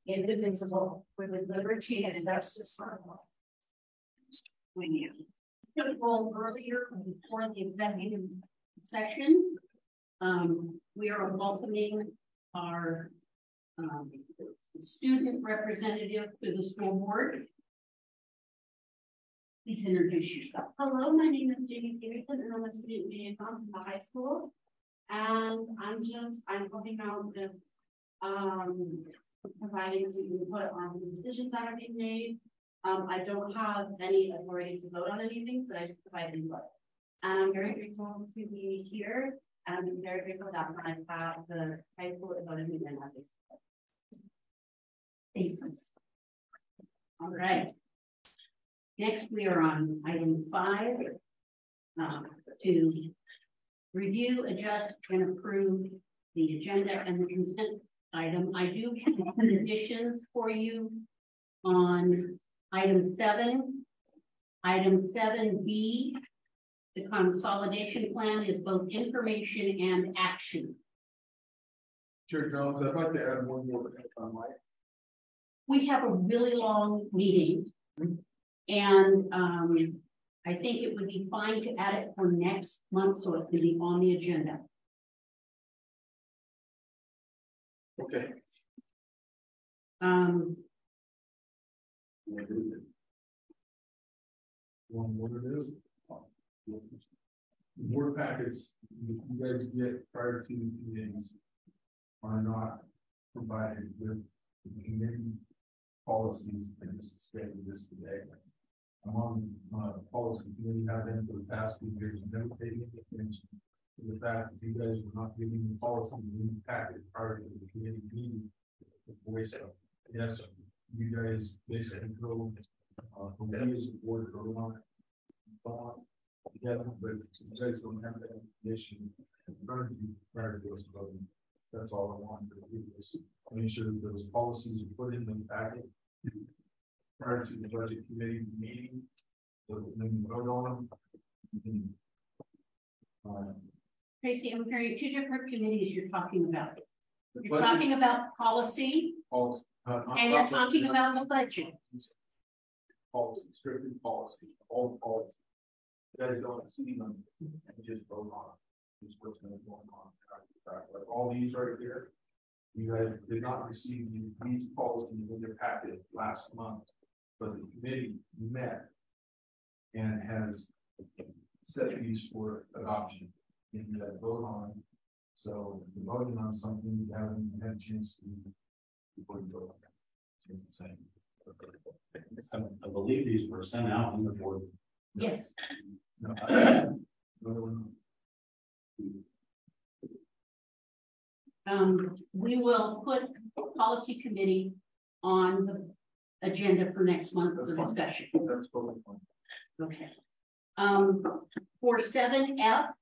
indivisible, with liberty and justice for all. When you took roll earlier before the executive session, we are welcoming our student representative to the school board. Please introduce yourself. Hello, my name is Jamie Peterson, and I'm a student liaison from the high school. And I'm helping out with providing some input on the decisions that are being made. I don't have any authority to vote on anything, so I just provide input. And I'm very grateful to be here. And I'm very grateful that when I had the high school voted me in. Thank you. All right. Next, we are on item 5 to review, adjust, and approve the agenda and the consent item. I do have some additions for you on item 7. Item 7B, the consolidation plan is both information and action. Chair Jones, I'd like to add one more thing on my. We have a really long meeting, and I think it would be fine to add it for next month so it can be on the agenda. Okay. What it is? The board packets you guys get prior to the meetings are not provided with the committee policies. I just scheduled this today. I'm on policy committee, have been for the past few years, never paid any attention to the fact that you guys were not giving the policy in the packet prior to the committee meeting. Yes, you guys basically go from me as a board go on together, but you guys don't have that information prior to those voting. That's all I want to do is make sure that those policies are put in the packet prior to the budget committee meeting, so when you vote on them. Tracy, I'm hearing 2 different committees you're talking about. You're talking about policy, and you're talking about the budget. Policy, strictly policy, all policy. You guys don't see them and just vote on them. Just what's going to go on. Like all these right here, you guys did not receive these policies in your packet last month, but the committee met and has set these for adoption. And you guys vote on them. So you're voting on something you haven't had a chance to before you vote on it. It's the same. I believe these were sent out in the board. Yes. No, we will put policy committee on the agenda for next month for discussion. That's totally fine. Okay. For 7F,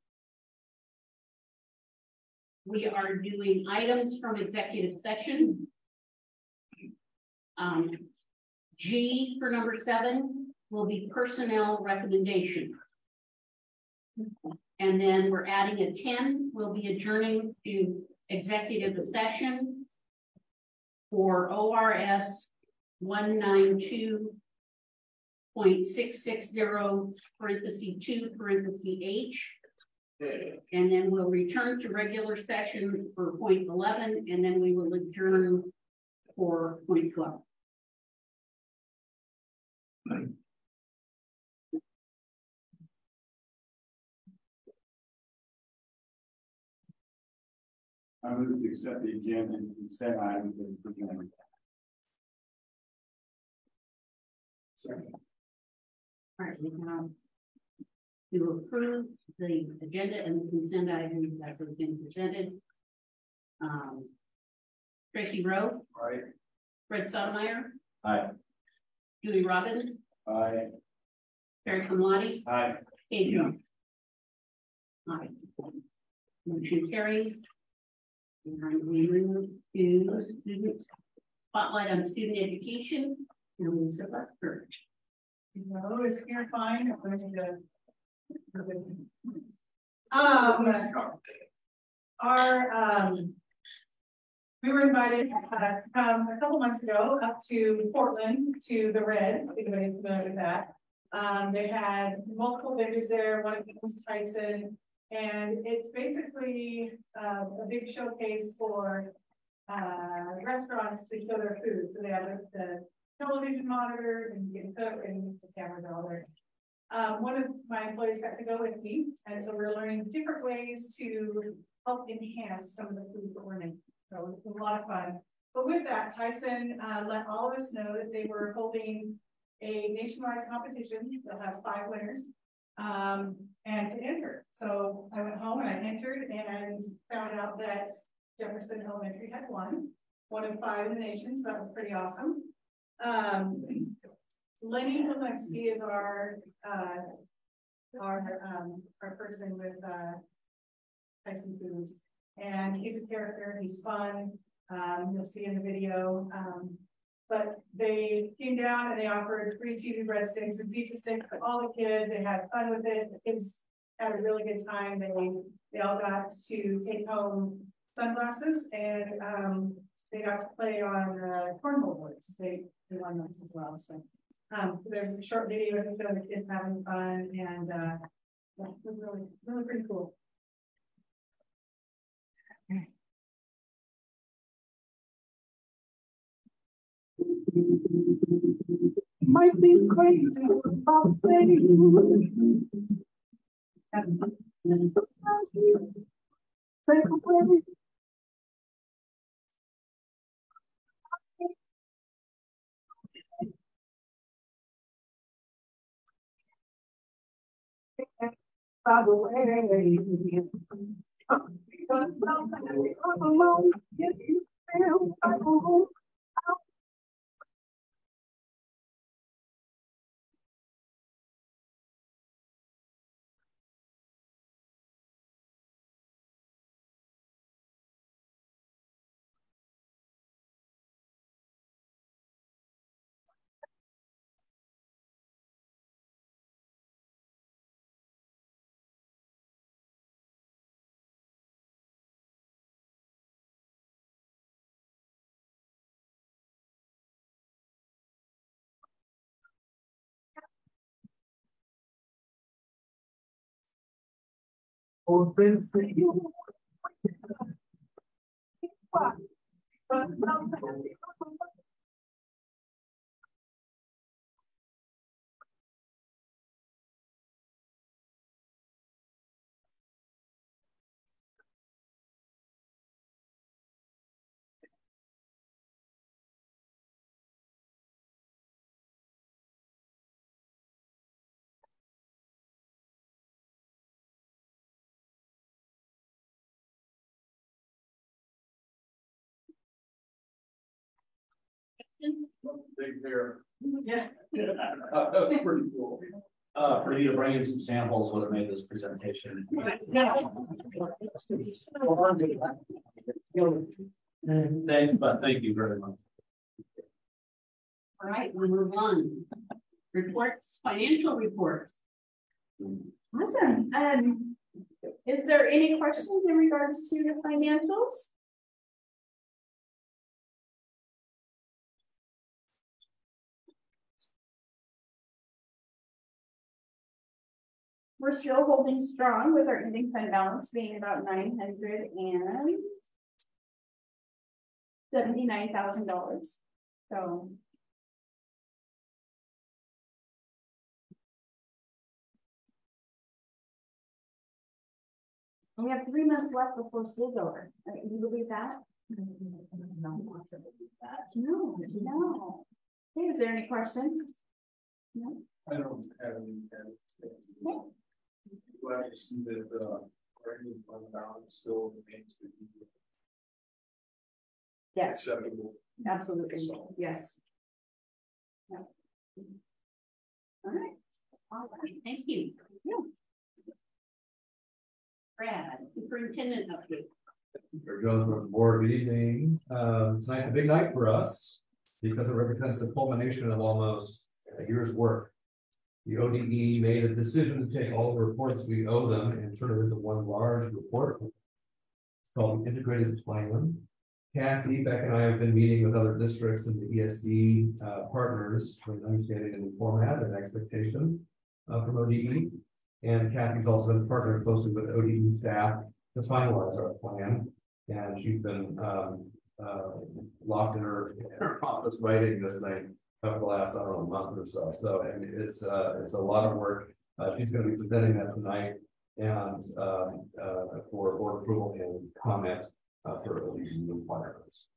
we are doing items from executive session. G for number 7 will be personnel recommendation. And then we're adding a 10, we'll be adjourning to executive session for ORS 192.660 parenthesis 2 parenthesis H. And then we'll return to regular session for point 11, and then we will adjourn for point 12. I move to accept the agenda and consent items as presented. Second. All right, we now to approve the agenda and the consent items that have been presented. Tracy Rowe. Aye. Fred Sotomayor. Aye. Julie Robbins. Aye. Barry Kamladi. Aye. Kate Jones. Aye. Motion carries. And we move to students. Spotlight on student education. And Lisa Lester. No, it's here fine. I'm going to our We were invited a couple months ago up to Portland to the Red, if anybody's familiar with that. They had multiple vendors there, one of them was Tyson, and it's basically a big showcase for restaurants to show their food. So they have the television monitor and you can cook and the cameras are all there. One of my employees got to go with me, and so we're learning different ways to help enhance some of the foods that we're making. So it was a lot of fun. But with that, Tyson let all of us know that they were holding a nationwide competition that has 5 winners and to enter. So I went home and I entered and found out that Jefferson Elementary had won, 1 of 5 in the nation, so that was pretty awesome. Lenny Walensky is our person with Tyson Foods, and he's a character. He's fun. You'll see in the video. But they came down and they offered free cheesy breadsticks and pizza sticks for all the kids. They had fun with it. The kids had a really good time. They all got to take home sunglasses and they got to play on cornhole boards. They won those as well. So there's a short video of the kids having fun, and it was really pretty cool. Might be crazy about things. Sometimes you take away. By the way, because sometimes I'm alone, if you feel like a home. Or friends that you what? But sometimes Big pair. Yeah. That was pretty cool. For you to bring in some samples would have made this presentation. Thank you very much. All right, we'll move on. Reports, financial reports. Awesome. Is there any questions in regards to the financials? We're still holding strong with our ending fund balance being about $979,000. So we have 3 months left before school's over. Do you believe that? No. Okay, is there any questions? No. I don't have any. Glad to see that revenue fund balance still remains to be Yes, acceptable. absolutely. Yes. Yeah. All right, thank you. Yeah. Brad, superintendent update. There goes with the board meeting. Tonight's a big night for us because it represents the culmination of almost a year's work. The ODE made a decision to take all the reports we owe them and turn it into one large report. It's called the Integrated Plan. Kathy, Beck, and I have been meeting with other districts and the ESD partners for understanding the new format and expectation from ODE. And Kathy's also been partnering closely with ODE staff to finalize our plan. And she's been locked in her office writing this thing over the last, I don't know, month or so. So I mean, it's a lot of work. She's going to be presenting that tonight and for board approval and comment for ODE requirements.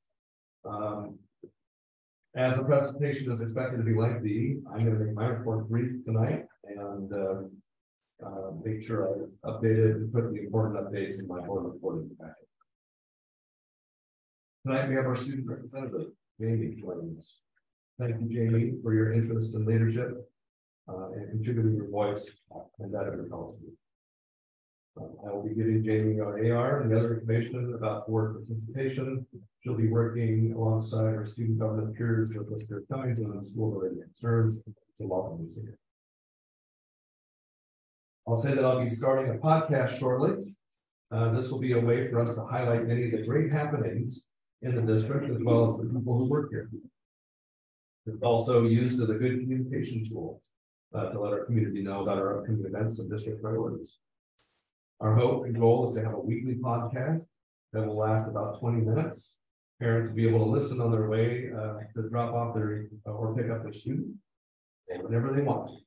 As the presentation is expected to be lengthy, I'm going to make my report brief tonight and make sure I updated and put the important updates in my board reporting packet. Tonight we have our student representative, Jamie, joining us. Thank you, Jamie, for your interest and leadership and contributing your voice and that of your college. I will be giving Jamie our AR and the other information about board participation. She'll be working alongside her student government peers with Mr. Cummings on school-related concerns. So welcome, Lisa. I'll say that I'll be starting a podcast shortly. This will be a way for us to highlight many of the great happenings in the district, as well as the people who work here. It's also used as a good communication tool to let our community know about our upcoming events and district priorities. Our hope and goal is to have a weekly podcast that will last about 20 minutes. Parents will be able to listen on their way to drop off their or pick up their student, and whenever they want.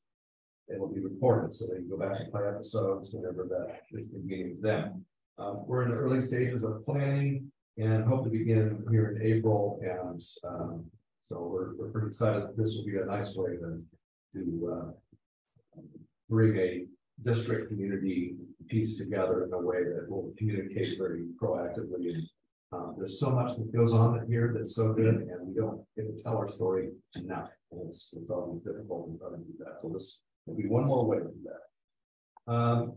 They will be recorded so they can go back and play episodes whenever that is convenient to them. We're in the early stages of planning and hope to begin here in April. And so we're pretty excited that this will be a nice way to bring a district community piece together in a way that will communicate very proactively. And there's so much that goes on here that's so good, and we don't get to tell our story enough. And it's always difficult to try to do that. So this will be one more way to do that.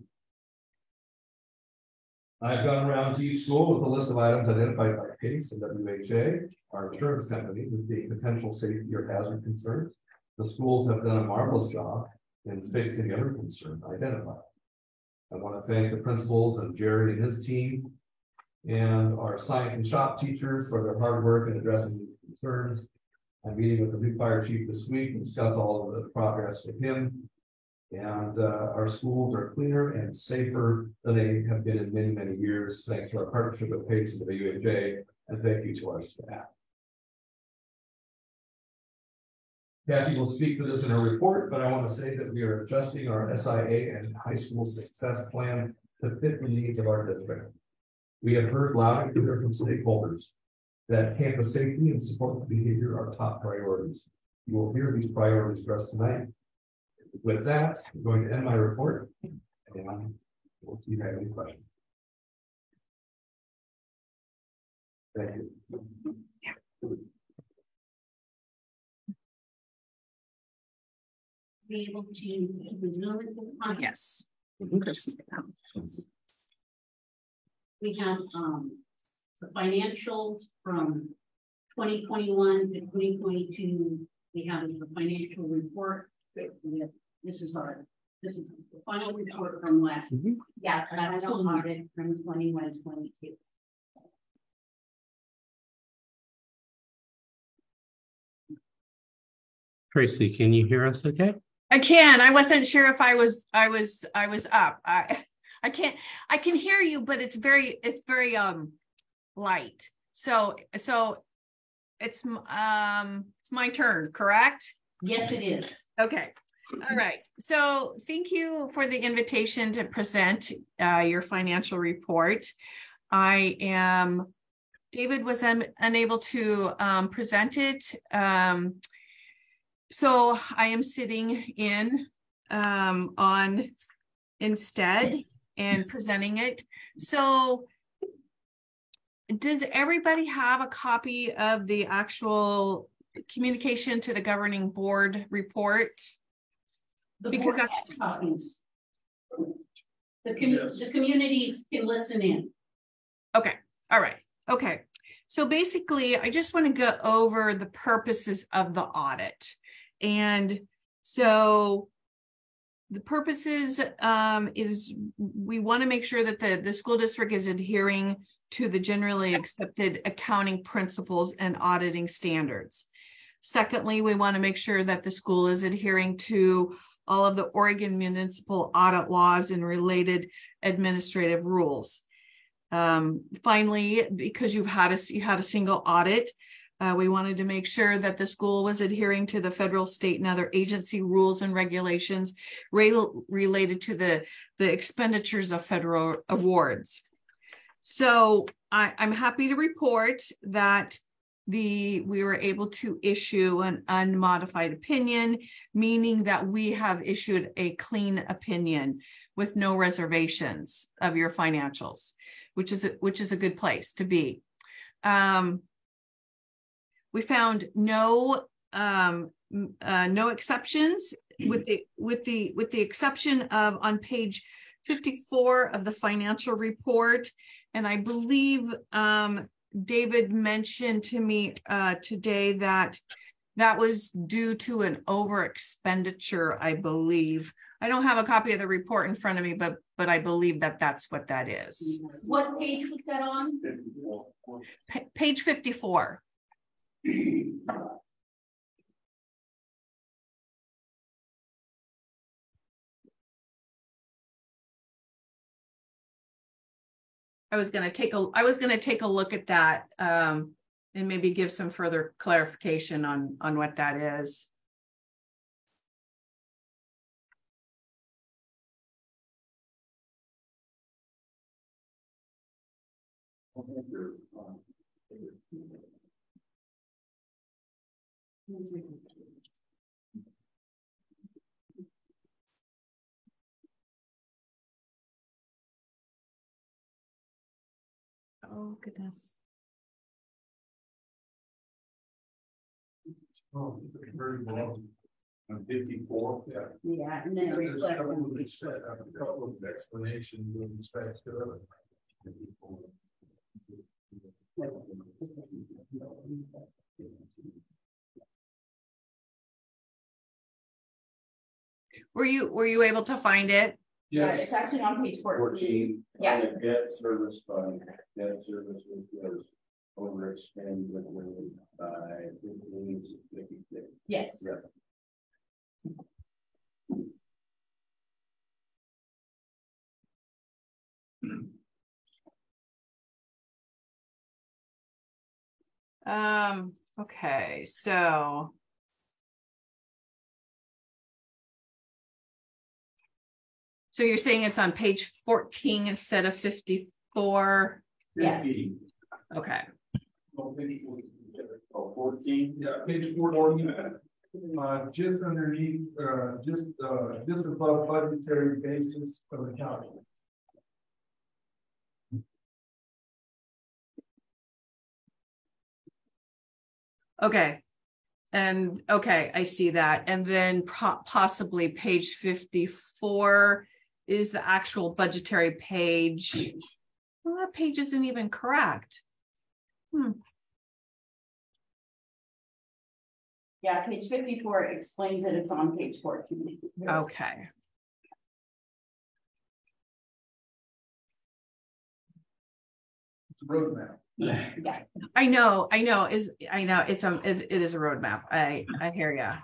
I've gone around to each school with a list of items identified by PACE and WHA, our insurance company, with the potential safety or hazard concerns. The schools have done a marvelous job in fixing every concern identified. I want to thank the principals and Jerry and his team and our science and shop teachers for their hard work in addressing these concerns. I'm meeting with the new fire chief this week and discuss all of the progress with him. And our schools are cleaner and safer than they have been in many, many years, thanks to our partnership with PACE and the WHA, and thank you to our staff. Kathy will speak to this in her report, but I want to say that we are adjusting our SIA and high school success plan to fit the needs of our district. We have heard loud and clear from stakeholders that campus safety and support behavior are top priorities. You will hear these priorities for us tonight. With that, I'm going to end my report, and we'll see if you have any questions. Thank you. Be able to resume it? Yes. We have the financials from 2021 to 2022. We have the financial report. This is the final report from last. Yeah, that's audit from 21-22. Tracy, can you hear us okay? I can. I wasn't sure if I was up. I can hear you, but it's very light. So it's my turn, correct? Yes, it is. Okay. All right. So thank you for the invitation to present your financial report. David was unable to present it. So I am sitting in on instead and presenting it. So does everybody have a copy of the actual communication to the governing board report? Because that's copies. The communities can listen in. Okay. All right. Okay. So basically, I just want to go over the purposes of the audit. And so the purposes is we want to make sure that the school district is adhering to the generally accepted accounting principles and auditing standards. Secondly, we want to make sure that the school is adhering to all of the Oregon municipal audit laws and related administrative rules. Finally, because you had a single audit, we wanted to make sure that the school was adhering to the federal, state, and other agency rules and regulations related to the expenditures of federal awards. So I'm happy to report that we were able to issue an unmodified opinion, meaning that we have issued a clean opinion with no reservations of your financials, which is a good place to be. We found no exceptions, with the exception of on page 54 of the financial report. And I believe David mentioned to me today that was due to an over expenditure, I believe. I don't have a copy of the report in front of me, but I believe that that's what that is. What page was that on? Page 54. I was going to take a look at that and maybe give some further clarification on what that is. Oh, goodness. Oh, very well. On 54, yeah. Yeah, and then it There's a reflects. couple of explanations with respect to it. Were you able to find it? Yes. It's actually on page 14. Yeah. Debt service fund, debt service was overexpended by 56. Yes. Yeah. Okay, so you're saying it's on page 14 instead of 54? Yes. Okay. 14. Yeah, page 14. Just underneath, just above budgetary basis of the county. Okay. And okay, I see that. And then possibly page 54 is the actual budgetary page. Well, that page isn't even correct. Yeah, page 54 explains it. It's on page 14. Okay. It's a roadmap. Yeah. I know. It is a roadmap. I hear ya.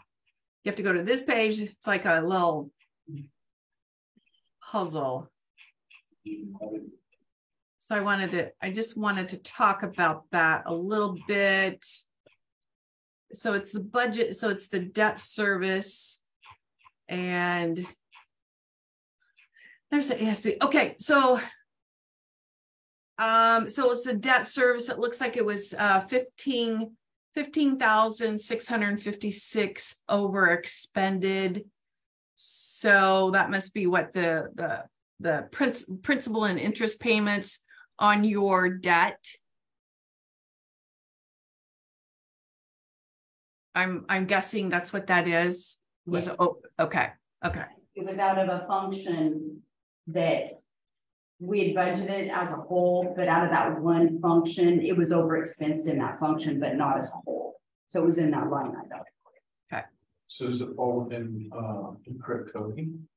You have to go to this page. It's like a little puzzle. So I just wanted to talk about that a little bit. So it's the budget, so it's the debt service, and there's the ASB. Okay, so it's the debt service. It looks like it was 15,656 over expended. So that must be what the principal and interest payments on your debt. I'm guessing that's what that is. Yes. Okay. It was out of a function that we had budgeted as a whole, but out of that one function, it was overexpensed in that function, but not as a whole. So it was in that line item. So does it fall within credit coding?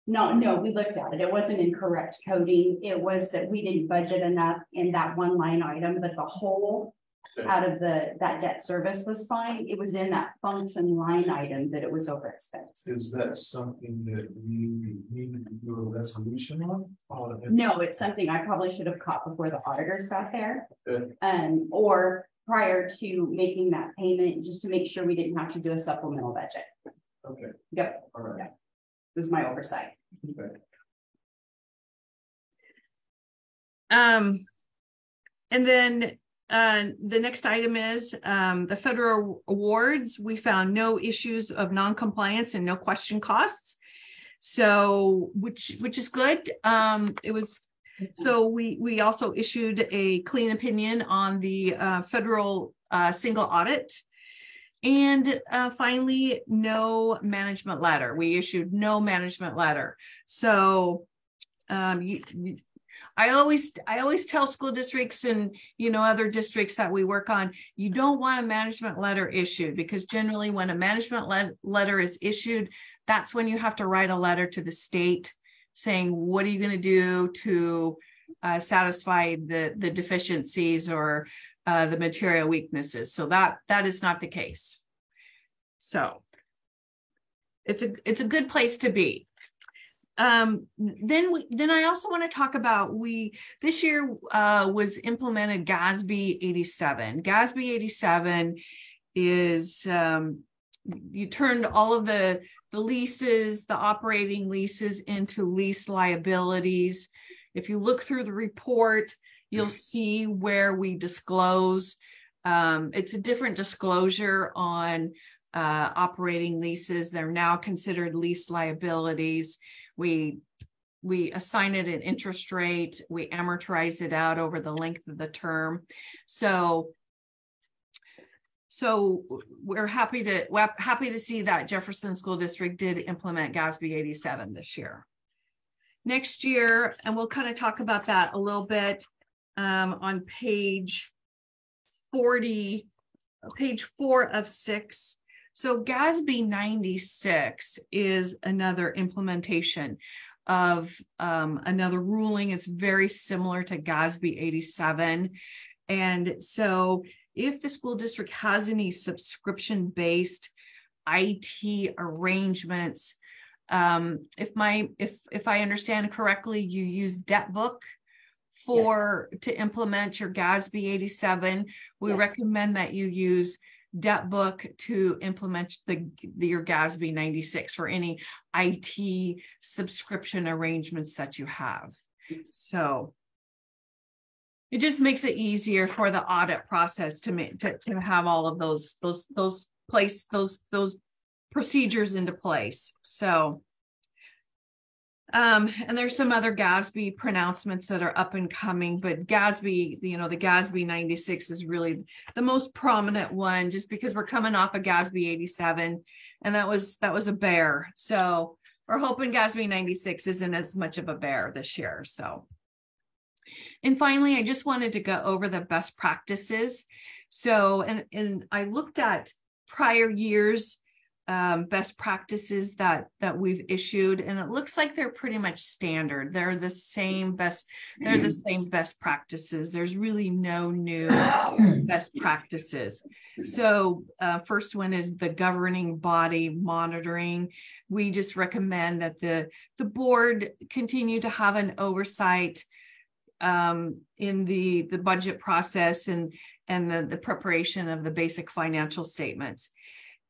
No, we looked at it. It wasn't incorrect coding. It was that we didn't budget enough in that one line item, but the whole out of that debt service was fine. It was in that function line item that it was overexpensed. Is that something that we need to do a resolution on? No, it's something I probably should have caught before the auditors got there. Good. Or prior to making that payment, just to make sure we didn't have to do a supplemental budget. Okay. Yep. All right. It was my oversight. Okay. And then the next item is the federal awards. We found no issues of non-compliance and no question costs. So which is good. It was so we also issued a clean opinion on the federal single audit. And finally, no management letter. We issued no management letter. So I always tell school districts and other districts that we work on, you don't want a management letter issued, because generally when a management letter is issued, that's when you have to write a letter to the state saying, what are you going to do to satisfy the deficiencies or the material weaknesses. So that is not the case. So it's a good place to be. Then I also want to talk about this year was implemented GSD 87. GSD 87 is you turned all of the leases, the operating leases into lease liabilities. If you look through the report, you'll see where we disclose. It's a different disclosure on operating leases. They're now considered lease liabilities. We assign it an interest rate. We amortize it out over the length of the term. So we're happy to see that Jefferson School District did implement GSD 87 this year. Next year, and we'll kind of talk about that a little bit on page 40, page 4 of 6. So GSD 96 is another implementation of another ruling. It's very similar to GSD 87. And so if the school district has any subscription-based IT arrangements, if I understand correctly, you use DebtBook to implement your GSD 87. We recommend that you use DebtBook to implement your GSD 96 for any IT subscription arrangements that you have. So it just makes it easier for the audit process to have all of those procedures into place. So and there's some other GSD pronouncements that are up and coming, but GSD, the GSD 96 is really the most prominent one, just because we're coming off of GSD 87, and that was a bear. So we're hoping GSD 96 isn't as much of a bear this year. So, and finally, I just wanted to go over the best practices. So, and I looked at prior years best practices that we've issued, and it looks like they're pretty much standard. They're the same best practices. There's really no new best practices. So first one is the governing body monitoring. We just recommend that the board continue to have an oversight in the budget process and the preparation of the basic financial statements.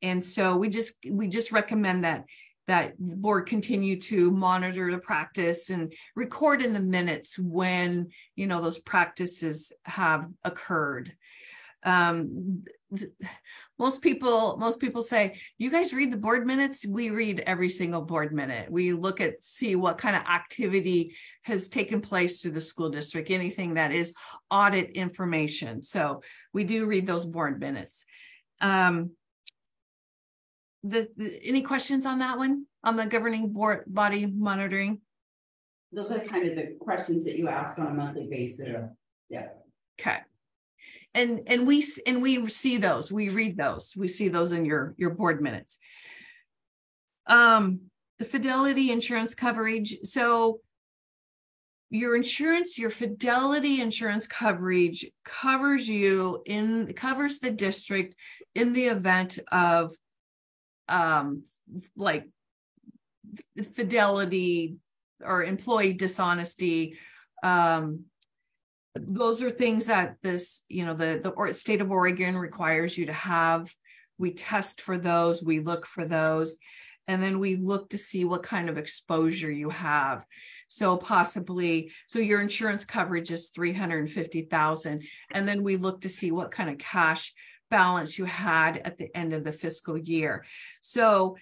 And so we just recommend that the board continue to monitor the practice and record in the minutes when those practices have occurred. Most people say, you guys read the board minutes? We read every single board minute. We look at see what kind of activity has taken place through the school district, anything that is audit information. So we do read those board minutes. Any questions on that one, on the governing body monitoring? Those are kind of the questions that you ask on a monthly basis. Yeah. Okay. And we see those, we read those, we see those in your board minutes. the fidelity insurance coverage. So your insurance, your fidelity insurance coverage covers the district in the event of like fidelity or employee dishonesty. Those are things that this, the state of Oregon requires you to have. We test for those, we look for those, and then we look to see what kind of exposure you have. So your insurance coverage is $350,000, and then we look to see what kind of cash balance you had at the end of the fiscal year. So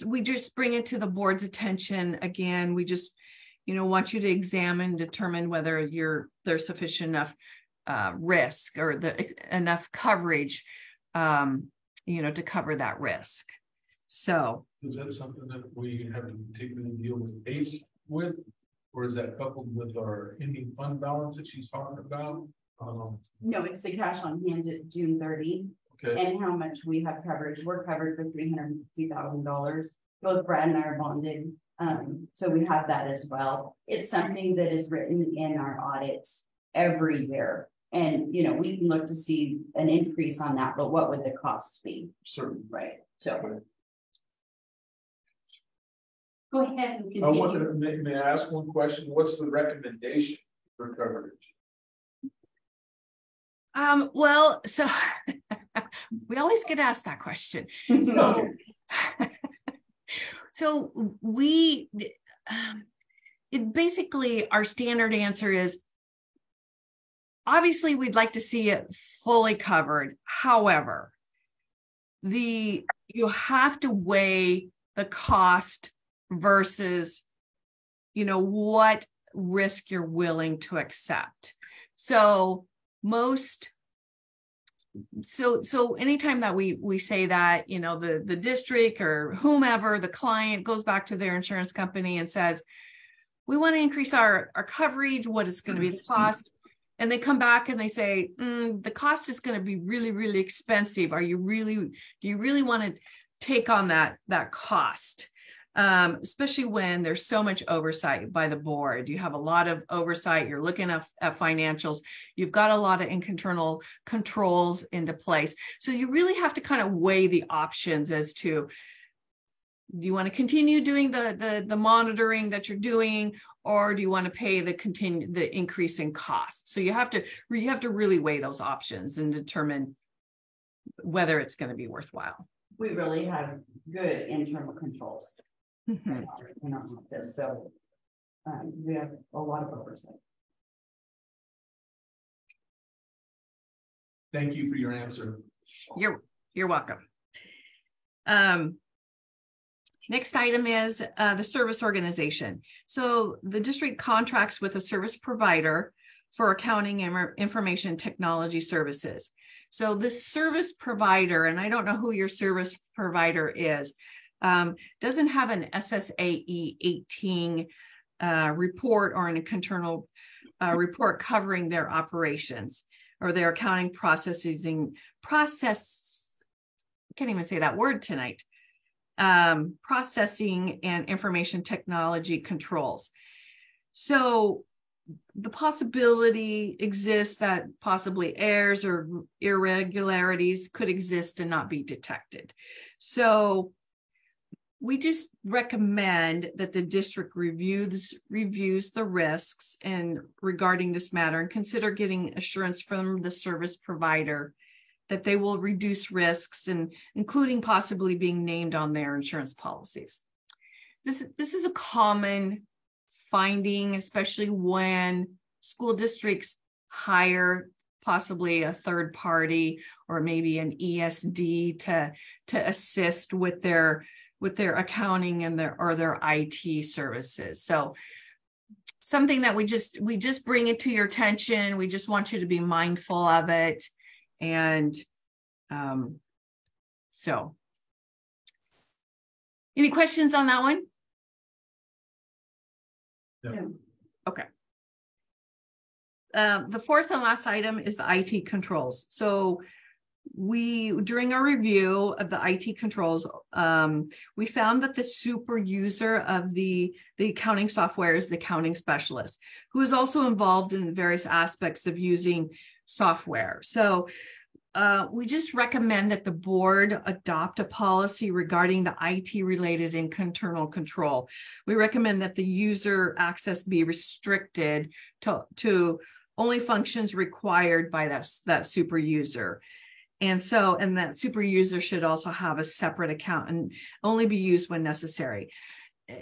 we just bring it to the board's attention. Again, we just, want you to examine, determine whether there's sufficient enough risk or enough coverage, to cover that risk. So. Is that something that we have to particularly deal with ACE with, or is that coupled with our ending fund balance that she's talking about? No, it's the cash on hand at June 30. Okay. And how much we have coverage. We're covered for $350,000. Both Brad and I are bonded. So we have that as well. It's something that is written in our audits every year. And, we can look to see an increase on that, but what would the cost be? Certainly. Right. So. Go ahead and continue. I wanted to may I ask one question? What's the recommendation for coverage? Well, so we always get asked that question. So we basically our standard answer is obviously we'd like to see it fully covered. However, you have to weigh the cost versus, what risk you're willing to accept. So anytime that we say that, the district or whomever, the client goes back to their insurance company and says, we want to increase our coverage, what is going to be the cost? And they come back and they say, the cost is going to be really, really expensive. Do you really want to take on that cost? Especially when there's so much oversight by the board. You have a lot of oversight. You're looking at financials. You've got a lot of internal controls into place. So you really have to kind of weigh the options as to, do you want to continue doing the monitoring that you're doing, or do you want to pay the increase in cost? So you have to really weigh those options and determine whether it's going to be worthwhile. We really have good internal controls. So we have a lot of oversight. Thank you for your answer. You're welcome. Next item is the service organization. So the district contracts with a service provider for accounting and information technology services. So this service provider, and I don't know who your service provider is, doesn't have an SSAE 18 report or an internal report covering their operations or their accounting processing. Can't even say that word tonight. Processing and information technology controls. So the possibility exists that possibly errors or irregularities could exist and not be detected. So we just recommend that the district reviews the risks and regarding this matter and consider getting assurance from the service provider that they will reduce risks, and including possibly being named on their insurance policies. This is a common finding, especially when school districts hire possibly a third party or maybe an ESD to assist with their accounting and their IT services. So something that we just bring it to your attention. We just want you to be mindful of it. And so any questions on that one? No. Okay. The fourth and last item is the IT controls. So during our review of the IT controls, we found that the super user of the accounting software is the accounting specialist, who is also involved in various aspects of using software. So we just recommend that the board adopt a policy regarding the IT related and internal control. We recommend that the user access be restricted to only functions required by that super user. And that super user should also have a separate account and only be used when necessary.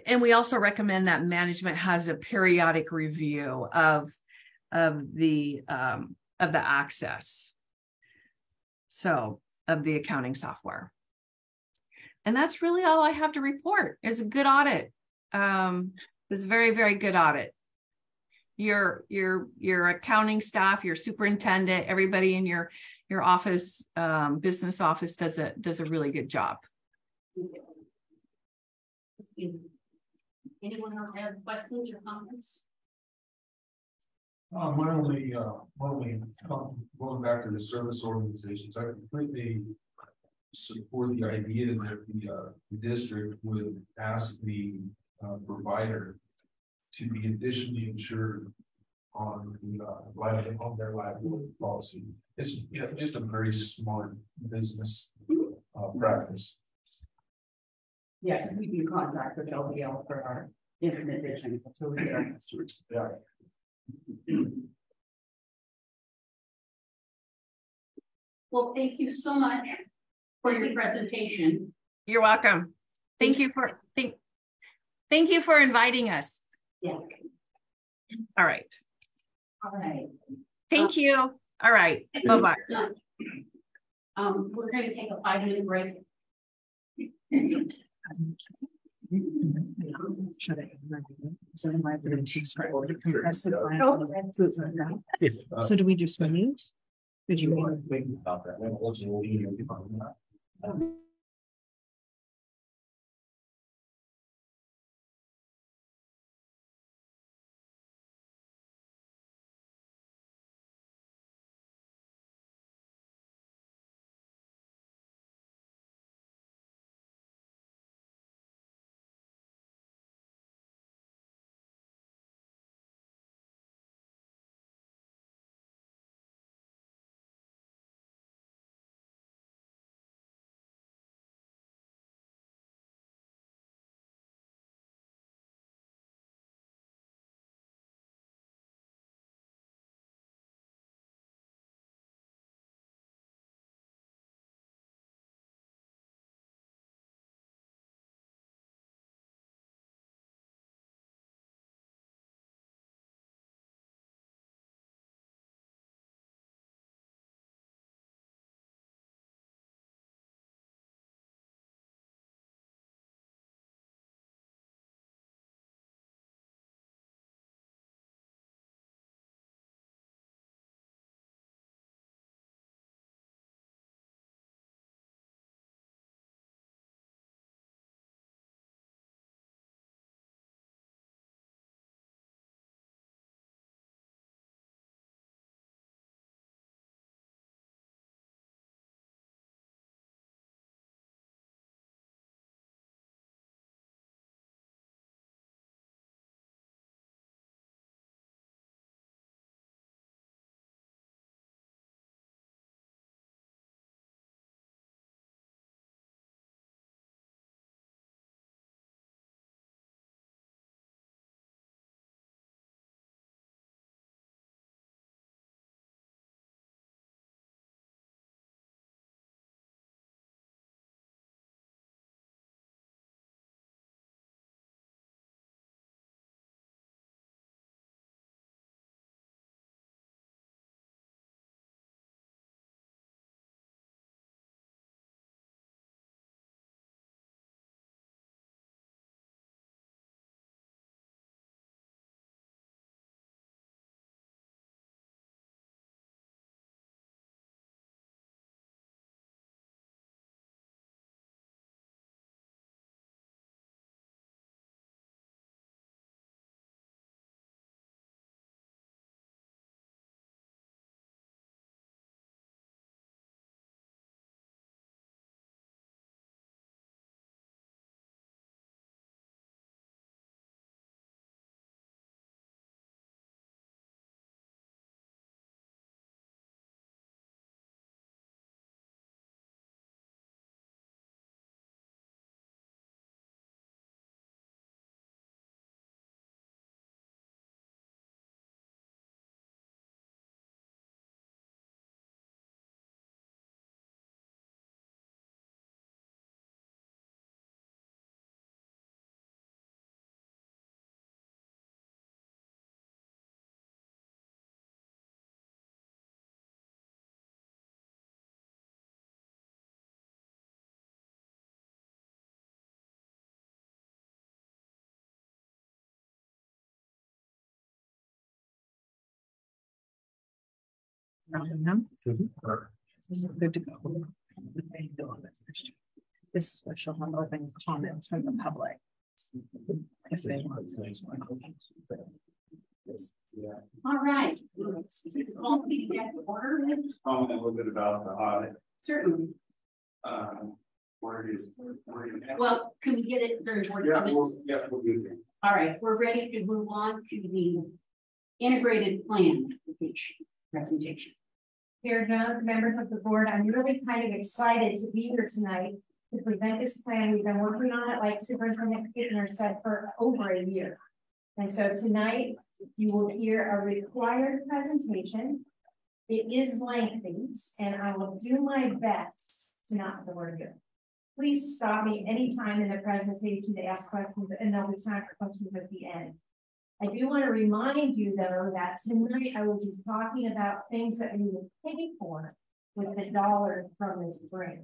And we also recommend that management has a periodic review of the access. So of the accounting software. And that's really all I have to report. It's a good audit. It's a very, very good audit. Your accounting staff, your superintendent, everybody in your office, business office does a really good job. Anyone else have questions or comments? My only going back to the service organizations, I completely support the idea that the district would ask the provider to be additionally insured on their liability policy. It's just a very smart business practice. Yeah, we do contract with LBL for our infinite vision. So we Yeah. Well, thank you so much for your presentation. You're welcome. Thank you for inviting us. Yeah. All right. All right. Thank you. All right. Bye-bye. We're going to take a 5-minute break. So do we just mute? Did you? About that. Good to go. This is what she'll have open comments from the public. If they want. All right. All the order. Comment a little bit about the audit. Certainly. Where it is. Well, can we get it during board comments? We'll do that. All right, we're ready to move on to the integrated plan presentation. Chair Jones, members of the board, I'm really kind of excited to be here tonight to present this plan. We've been working on it, like Superintendent Kittner said, for over a year. And so tonight you will hear a required presentation. It is lengthy, and I will do my best to not put the word here. Please stop me anytime in the presentation to ask questions, and there'll be time for questions at the end. I do want to remind you, though, that tonight I will be talking about things that we will pay for with the dollars from this grant.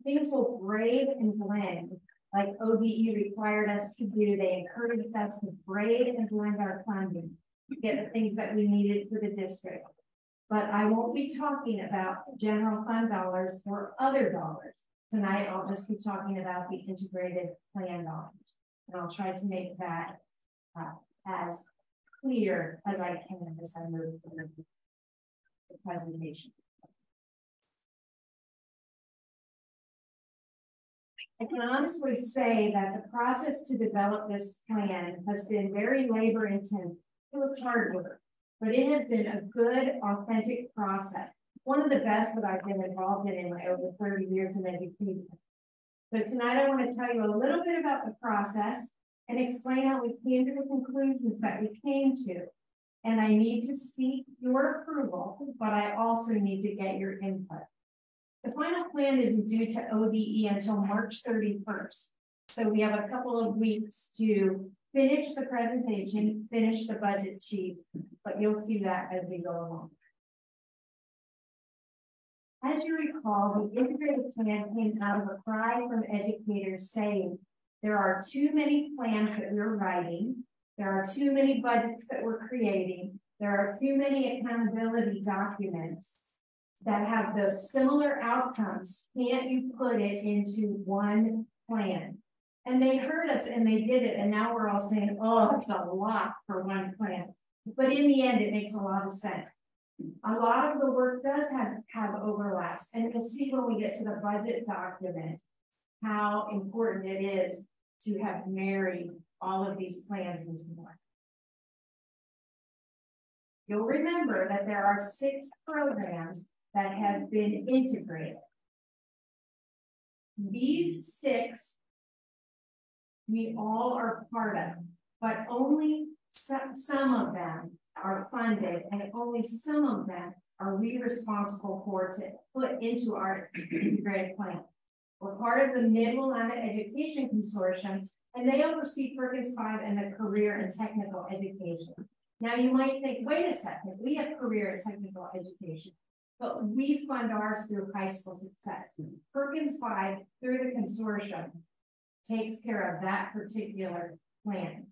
Things will braid and blend like ODE required us to do. They encouraged us to braid and blend our funding to get the things that we needed for the district. But I won't be talking about general fund dollars or other dollars. Tonight, I'll just be talking about the integrated plan dollars. And I'll try to make that as clear as I can as I move through the presentation. I can honestly say that the process to develop this plan has been very labor intensive. It was hard work, but it has been a good, authentic process. One of the best that I've been involved in my over 30 years in education. So tonight I want to tell you a little bit about the process and explain how we came to the conclusions that we came to. And I need to seek your approval, but I also need to get your input. The final plan isn't due to ODE until March 31st. So we have a couple of weeks to finish the presentation, finish the budget sheet, but you'll see that as we go along. As you recall, the integrated plan came out of a cry from educators saying, there are too many plans that we're writing, there are too many budgets that we're creating, there are too many accountability documents that have those similar outcomes. Can't you put it into one plan? And they heard us and they did it, and now we're all saying, oh, it's a lot for one plan. But in the end, it makes a lot of sense. A lot of the work does have overlaps, and you'll see when we get to the budget document how important it is to have married all of these plans into one. You'll remember that there are 6 programs that have been integrated. These 6 we all are part of, but only some of them are funded, and only some of them are we responsible for to put into our integrated plan. We're part of the Mid-Willamette Education Consortium, and they oversee Perkins 5 and the career and technical education. Now you might think, wait a second, we have career and technical education, but we fund ours through high school success. Perkins 5, through the consortium, takes care of that particular plan.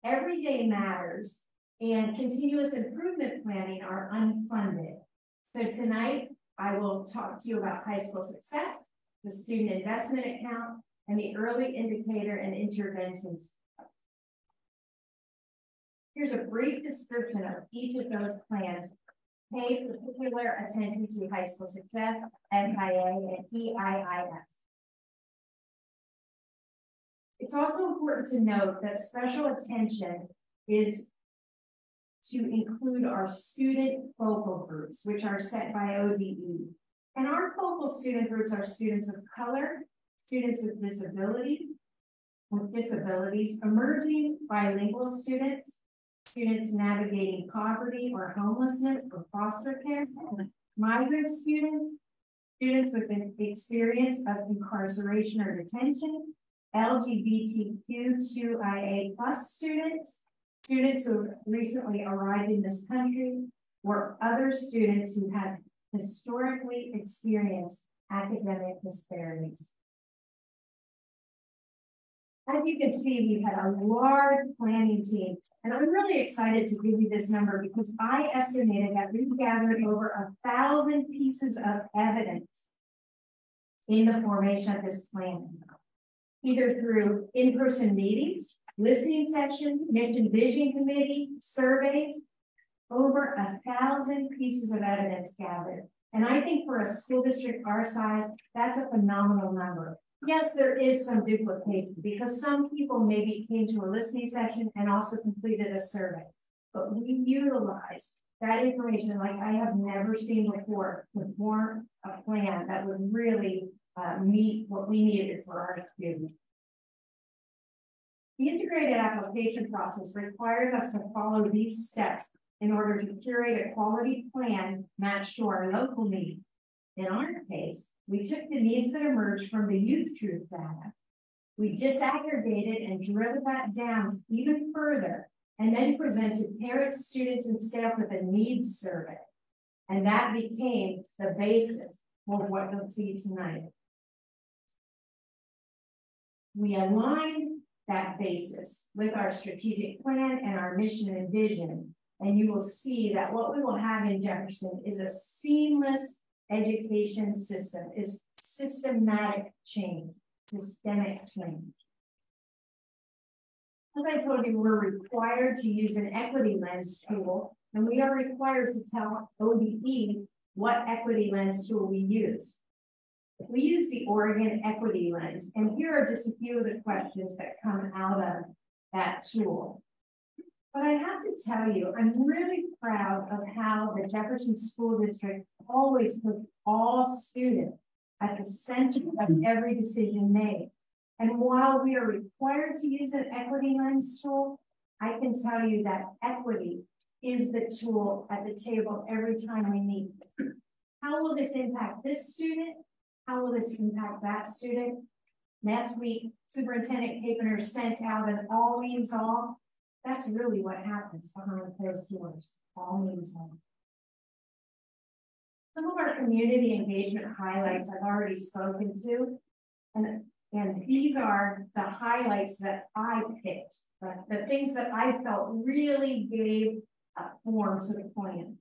Everyday Matters and continuous improvement planning are unfunded. So tonight, I will talk to you about high school success, the student investment account, and the early indicator and interventions. Here's a brief description of each of those plans. Pay particular attention to high school success, SIA, and EIIS. It's also important to note that special attention is to include our student focal groups, which are set by ODE. And our focal student groups are students of color, students with disabilities, emerging bilingual students, students navigating poverty or homelessness or foster care, migrant students, students with an experience of incarceration or detention, LGBTQ2IA+ students, students who recently arrived in this country, or other students who have historically experienced academic disparities. As you can see, we've had a large planning team, and I'm really excited to give you this number because I estimated that we've gathered over 1,000 pieces of evidence in the formation of this plan, either through in-person meetings, listening sessions, mission vision committee, surveys, over 1,000 pieces of evidence gathered. And I think for a school district our size, that's a phenomenal number. Yes, there is some duplication because some people maybe came to a listening session and also completed a survey. But we utilized that information like I have never seen before to form a plan that would really meet what we needed for our students. The integrated application process required us to follow these steps in order to curate a quality plan matched to our local needs. In our case, we took the needs that emerged from the youth truth data. We disaggregated and drilled that down even further, and then presented parents, students, and staff with a needs survey. And that became the basis for what you'll see tonight. We aligned that basis with our strategic plan and our mission and vision. And you will see that what we will have in Jefferson is a seamless education system, is systematic change, systemic change. As I told you, we're required to use an equity lens tool, and we are required to tell ODE what equity lens tool we use. We use the Oregon Equity Lens, and here are just a few of the questions that come out of that tool. But I have to tell you, I'm really proud of how the Jefferson School District always puts all students at the center of every decision made. And while we are required to use an equity lens tool, I can tell you that equity is the tool at the table every time we meet. How will this impact this student? How will this impact that student? Last week, Superintendent Capener sent out an all means all. That's really what happens behind closed doors. All means all. Some of our community engagement highlights I've already spoken to, and these are the highlights that I picked, the things that I felt really gave a form to the plan.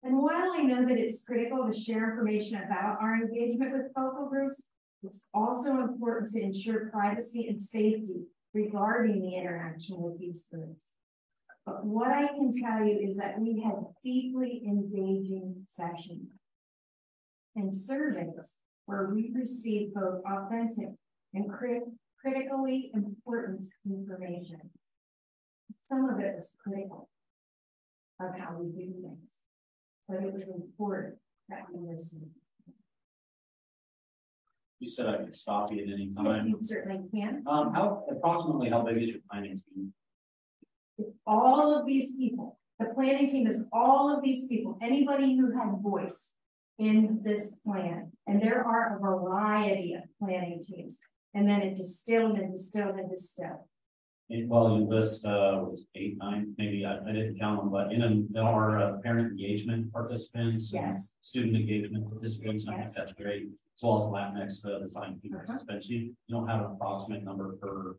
And while I know that it's critical to share information about our engagement with focal groups, it's also important to ensure privacy and safety regarding the interaction with these groups. But what I can tell you is that we had deeply engaging sessions and surveys where we received both authentic and critically important information. Some of it was critical of how we do things, but it was important that we listen. You said I could stop you at any Yes, time. you certainly can. Approximately how big is your planning team? All of these people, the planning team is all of these people, anybody who had voice in this plan. And there are a variety of planning teams. And then it distilled and distilled and distilled. Well, you list was 8, 9, maybe I didn't count them, but in our parent engagement participants, and Yes. student engagement participants, I think Yes. that's great, as well as Latinx design participants. You don't have an approximate number for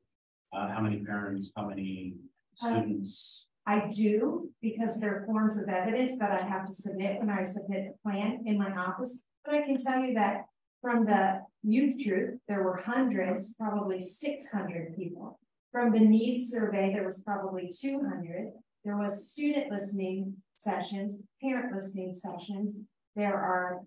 how many parents, how many students. I do, because there are forms of evidence that I have to submit when I submit the plan in my office. But I can tell you that from the youth truth, there were hundreds, probably 600 people. From the needs survey, there was probably 200. There was student listening sessions, parent listening sessions. There are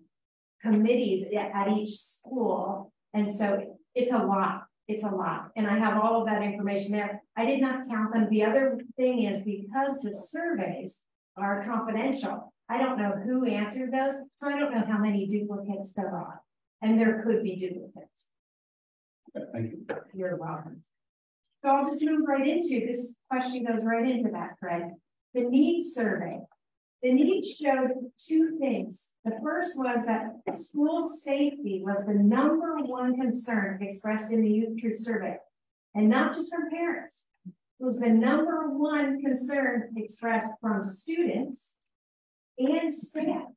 committees at each school. And so it's a lot. It's a lot. And I have all of that information there. I did not count them. The other thing is because the surveys are confidential, I don't know who answered those. So I don't know how many duplicates there are. And there could be duplicates. Thank you. You're welcome. So I'll just move right into this question, goes right into that, Fred. The needs survey. The needs showed two things. The first was that school safety was the #1 concern expressed in the youth truth survey, and not just from parents. It was the #1 concern expressed from students and staff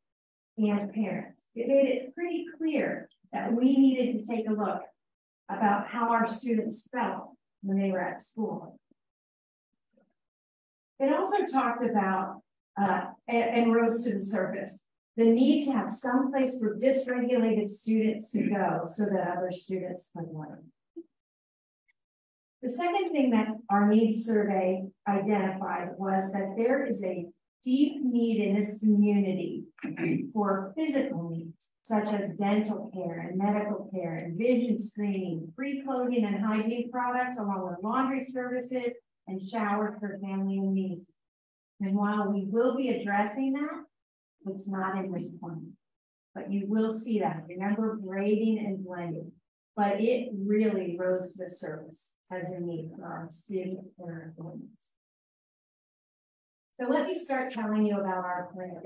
and parents. It made it pretty clear that we needed to take a look about how our students felt when they were at school. It also talked about, and rose to the surface, the need to have some place for dysregulated students to go so that other students can learn. The second thing that our needs survey identified was that there is a deep need in this community for physical needs, such as dental care and medical care and vision screening, free clothing and hygiene products, along with laundry services and showers for family in need. And while we will be addressing that, it's not in this plan, but you will see that. Remember grading and blending, but it really rose to the surface as a need for our students and our families. So let me start telling you about our plan.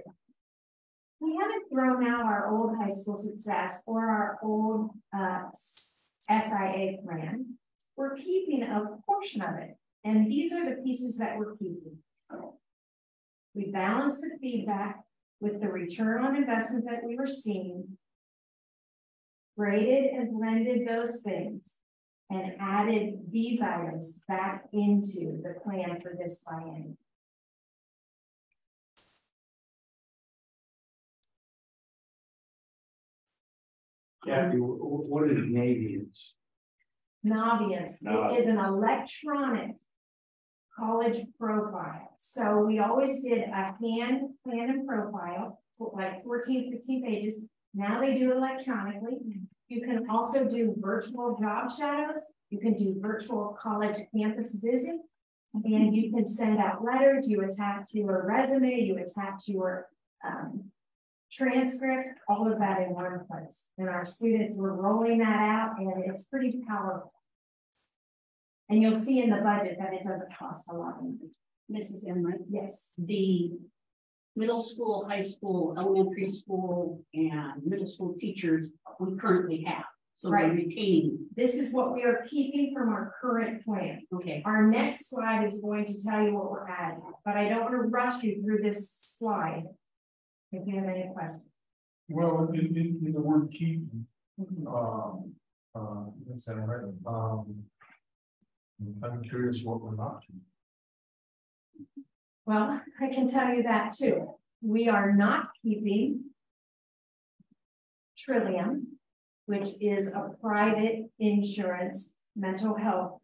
We haven't thrown out our old high school success or our old SIA plan. We're keeping a portion of it, and these are the pieces that we're keeping. We balanced the feedback with the return on investment that we were seeing, graded and blended those things, and added these items back into the plan for this biennium. Kathy, what is Navians? Navians is an electronic college profile. So we always did a hand plan and profile, like 14, 15 pages. Now they do electronically. You can also do virtual job shadows. You can do virtual college campus visits. And you can send out letters. You attach your resume. You attach your transcript, all of that in one place. And our students were rolling that out, and it's pretty powerful. And you'll see in the budget that it doesn't cost a lot of money. Mrs. Emmerich? Yes. The middle school, high school, elementary school, and middle school teachers we currently have. So right. We're retaining. This is what we are keeping from our current plan. Okay. Our next slide is going to tell you what we're adding, but I don't want to rush you through this slide. If you have any questions. Well, in the word keep, that's right. I'm curious what we're not keeping. Well, I can tell you that too. We are not keeping Trillium, which is a private insurance mental health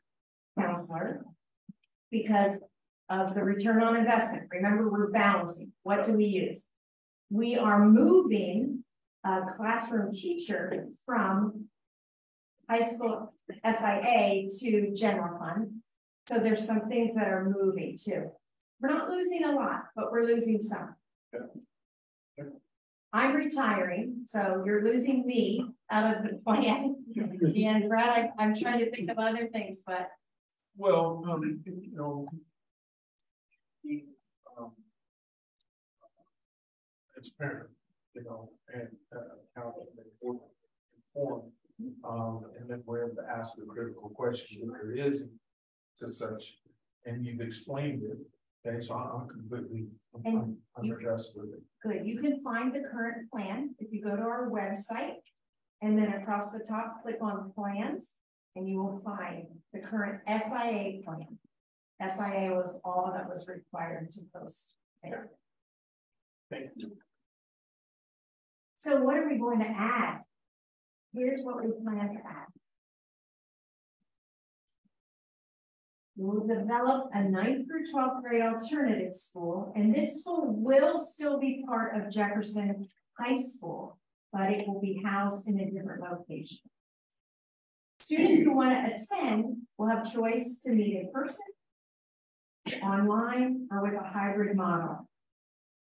counselor, because of the return on investment. Remember, we're balancing. What do we use? We are moving a classroom teacher from high school SIA to general fund. So there's some things that are moving too. We're not losing a lot, but we're losing some. Yeah. I'm retiring, so you're losing me out of the plan. And Brad, I'm trying to think of other things, but. Well, you know, it's parent, you know, and how they inform, and then we're able to ask the critical question if there is to such, and you've explained it. Okay, so I'm completely impressed with it. Good. You can find the current plan if you go to our website, and then across the top, click on plans, and you will find the current SIA plan. SIA was all that was required to post there. Thank you. So what are we going to add? Here's what we plan to add. We'll develop a 9th through 12th grade alternative school, and this school will still be part of Jefferson High School, but it will be housed in a different location. Students who want to attend will have choice to meet in person, online, or with a hybrid model.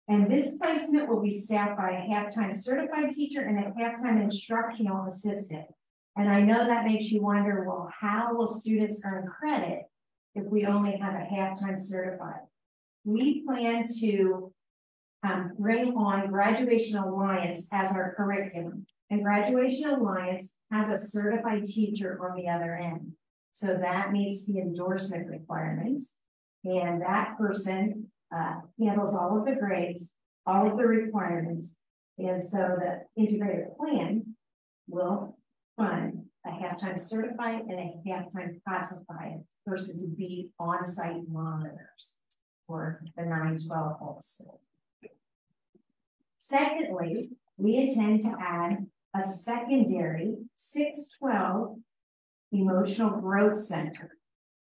And this placement will be staffed by a half-time certified teacher and a half-time instructional assistant. And I know that makes you wonder, well, how will students earn credit if we only have a half-time certified? We plan to bring on Graduation Alliance as our curriculum. And Graduation Alliance has a certified teacher on the other end. So that meets the endorsement requirements. And that person handles all of the grades, all of the requirements. And so the integrated plan will fund a half half-time certified and a half-time classified person to be on-site monitors for the 9-12 whole school. Secondly, we intend to add a secondary 6-12 emotional growth center.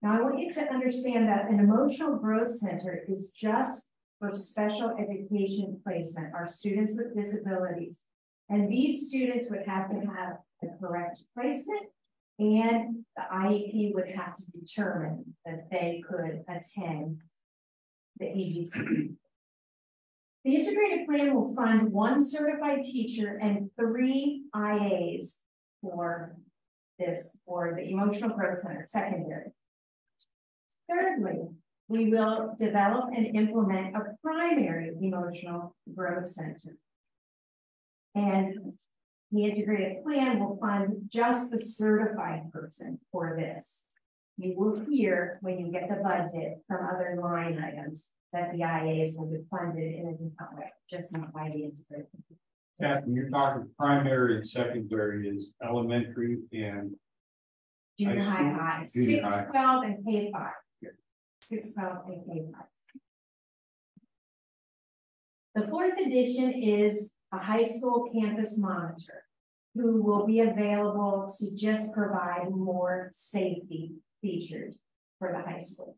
Now, I want you to understand that an emotional growth center is just for special education placement, our students with disabilities. And these students would have to have the correct placement, and the IEP would have to determine that they could attend the EGC. The integrated plan will fund 1 certified teacher and 3 IAs for this, for the emotional growth center, secondary. Thirdly, we will develop and implement a primary emotional growth center. And the integrated plan will fund just the certified person for this. You will hear when you get the budget from other line items that the IAs will be funded in a different way, just not by the integrated. Kathy, you're talking primary and secondary is elementary and Junior high, Junior 6, high. 12, and K-5. 6, 12, and K-5. The 4th edition is a high school campus monitor who will be available to just provide more safety features for the high school.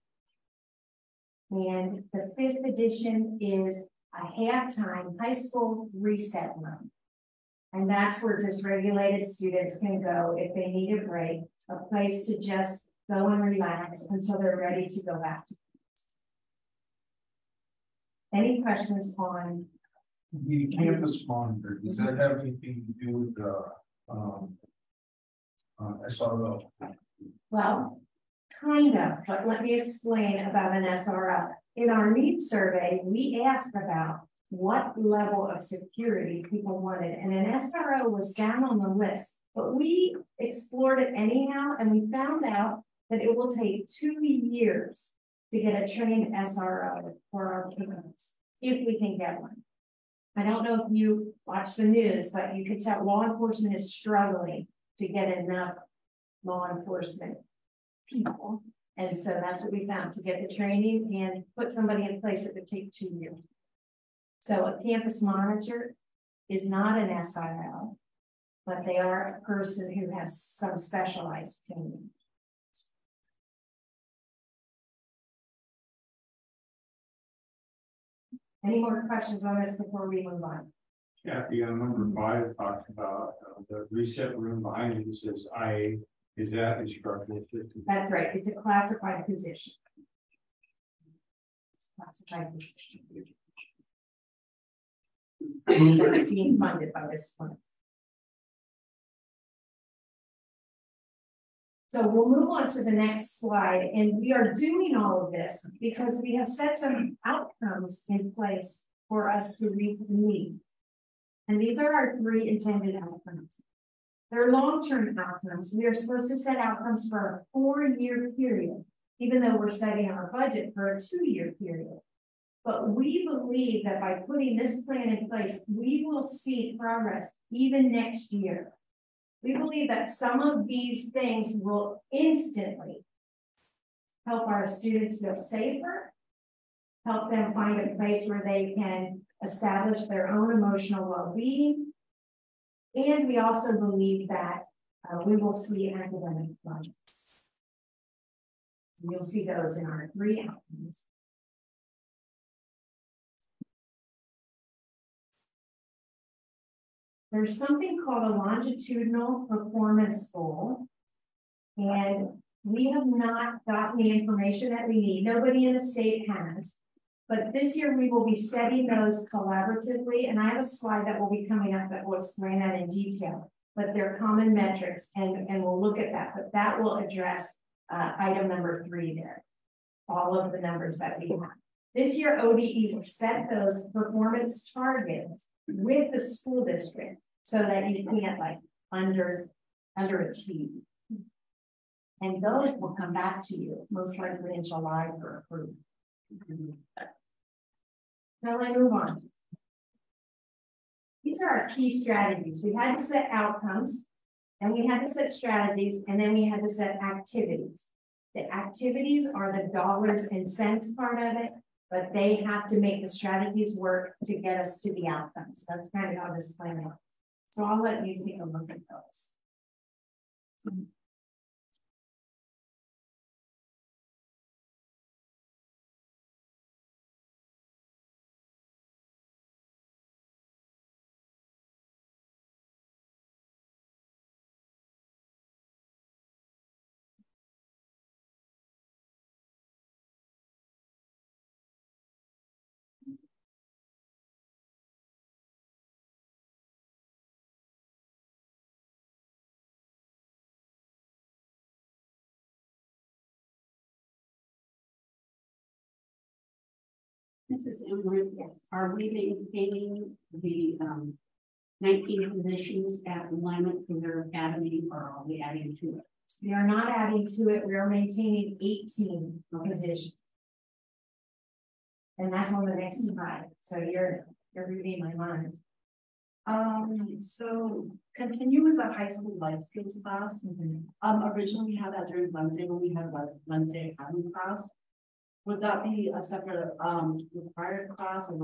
And the 5th edition is a halftime high school reset room. And that's where dysregulated students can go if they need a break, a place to just go and relax until they're ready to go back to class. Any questions on The campus monitor, does that have anything to do with the SRO? Well, kind of, but let me explain about an SRO. In our needs survey, we asked about what level of security people wanted, and an SRO was down on the list, but we explored it anyhow, and we found out that it will take 2 years to get a trained SRO for our students, if we can get one. I don't know if you watch the news, but you could tell law enforcement is struggling to get enough law enforcement people. And so that's what we found, to get the training and put somebody in place that would take 2 years. So a campus monitor is not an SIL, but they are a person who has some specialized training. Any more questions on this before we move on? Kathy, on number 5 talks about the reset room behind it. It says IA. Is that instructional assistant? That's right. It's a classified position. It's a classified position. It's being funded by this fund. So we'll move on to the next slide, and we are doing all of this because we have set some outcomes in place for us to reach the need. And these are our 3 intended outcomes. They're long-term outcomes. We are supposed to set outcomes for a 4-year period, even though we're setting our budget for a 2-year period. But we believe that by putting this plan in place, we will see progress even next year. We believe that some of these things will instantly help our students feel safer, help them find a place where they can establish their own emotional well-being. And we also believe that we will see academic progress. You'll see those in our 3 outcomes. There's something called a longitudinal performance goal, and we have not gotten the information that we need. Nobody in the state has, but this year we will be setting those collaboratively, and I have a slide that will be coming up that will explain that in detail, but they're common metrics, and we'll look at that, but that will address item number 3 there, all of the numbers that we have. This year, ODE will set those performance targets with the school district so that you can't like underachieve. And those will come back to you most likely in July for approval. Now let's move on. These are our key strategies. We had to set outcomes. And we had to set strategies, and then we had to set activities. The activities are the dollars and cents part of it, but they have to make the strategies work to get us to the outcomes. That's kind of how this plan works. So I'll let you take a look at those. Mrs. Emmerich, are we maintaining the 19 positions at Alignment Career Academy, or are we adding to it? We are not adding to it. We are maintaining 18 positions. And that's on the next slide. So you're reading my mind. So continue with the high school life skills class. Originally we had that during Wednesday when we had Wednesday academy class. Would that be a separate required class, or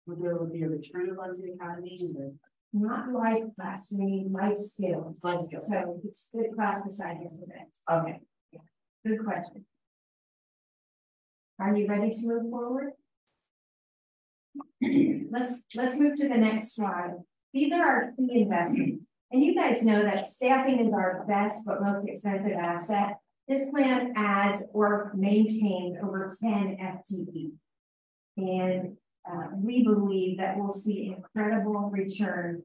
would there be a return of Wednesday academy? Or? Not life class, we mean life skills. Life skills. So it's the class beside this event. Okay. Yeah. Good question. Are you ready to move forward? Let's move to the next slide. These are our key investments. And you guys know that staffing is our best but most expensive asset. This plan adds or maintains over 10 FTE. And we believe that we'll see incredible return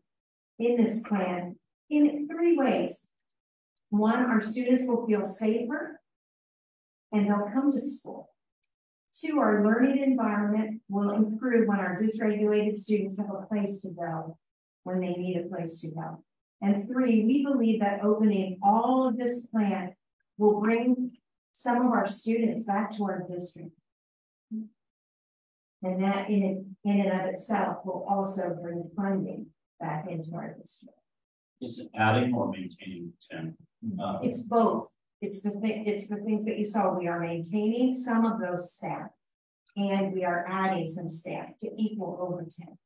in this plan in 3 ways. One, our students will feel safer and they'll come to school. 2, our learning environment will improve when our dysregulated students have a place to go when they need a place to go. And 3, we believe that opening all of this plan will bring some of our students back to our district. And that in and of itself will also bring funding back into our district. Is it adding or maintaining 10? It's both. It's the things that you saw. We are maintaining some of those staff, and we are adding some staff to equal over 10.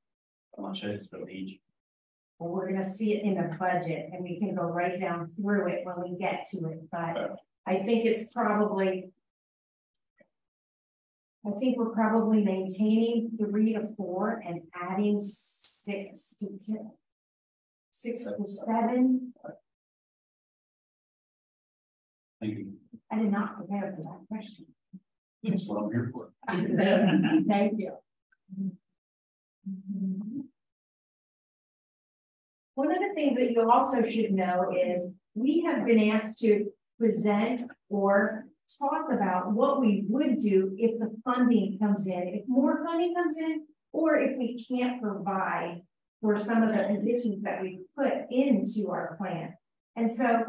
How much is for each? Well, we're going to see it in the budget, and we can go right down through it when we get to it. But I think it's probably, we're probably maintaining 3 to 4 and adding 6 to 10, 6 to 7. Thank you. I did not prepare for that question. That's what I'm here for. Thank you. One of the things that you also should know is we have been asked to present or talk about what we would do if the funding comes in, if more funding comes in, or if we can't provide for some of the positions that we put into our plan. And so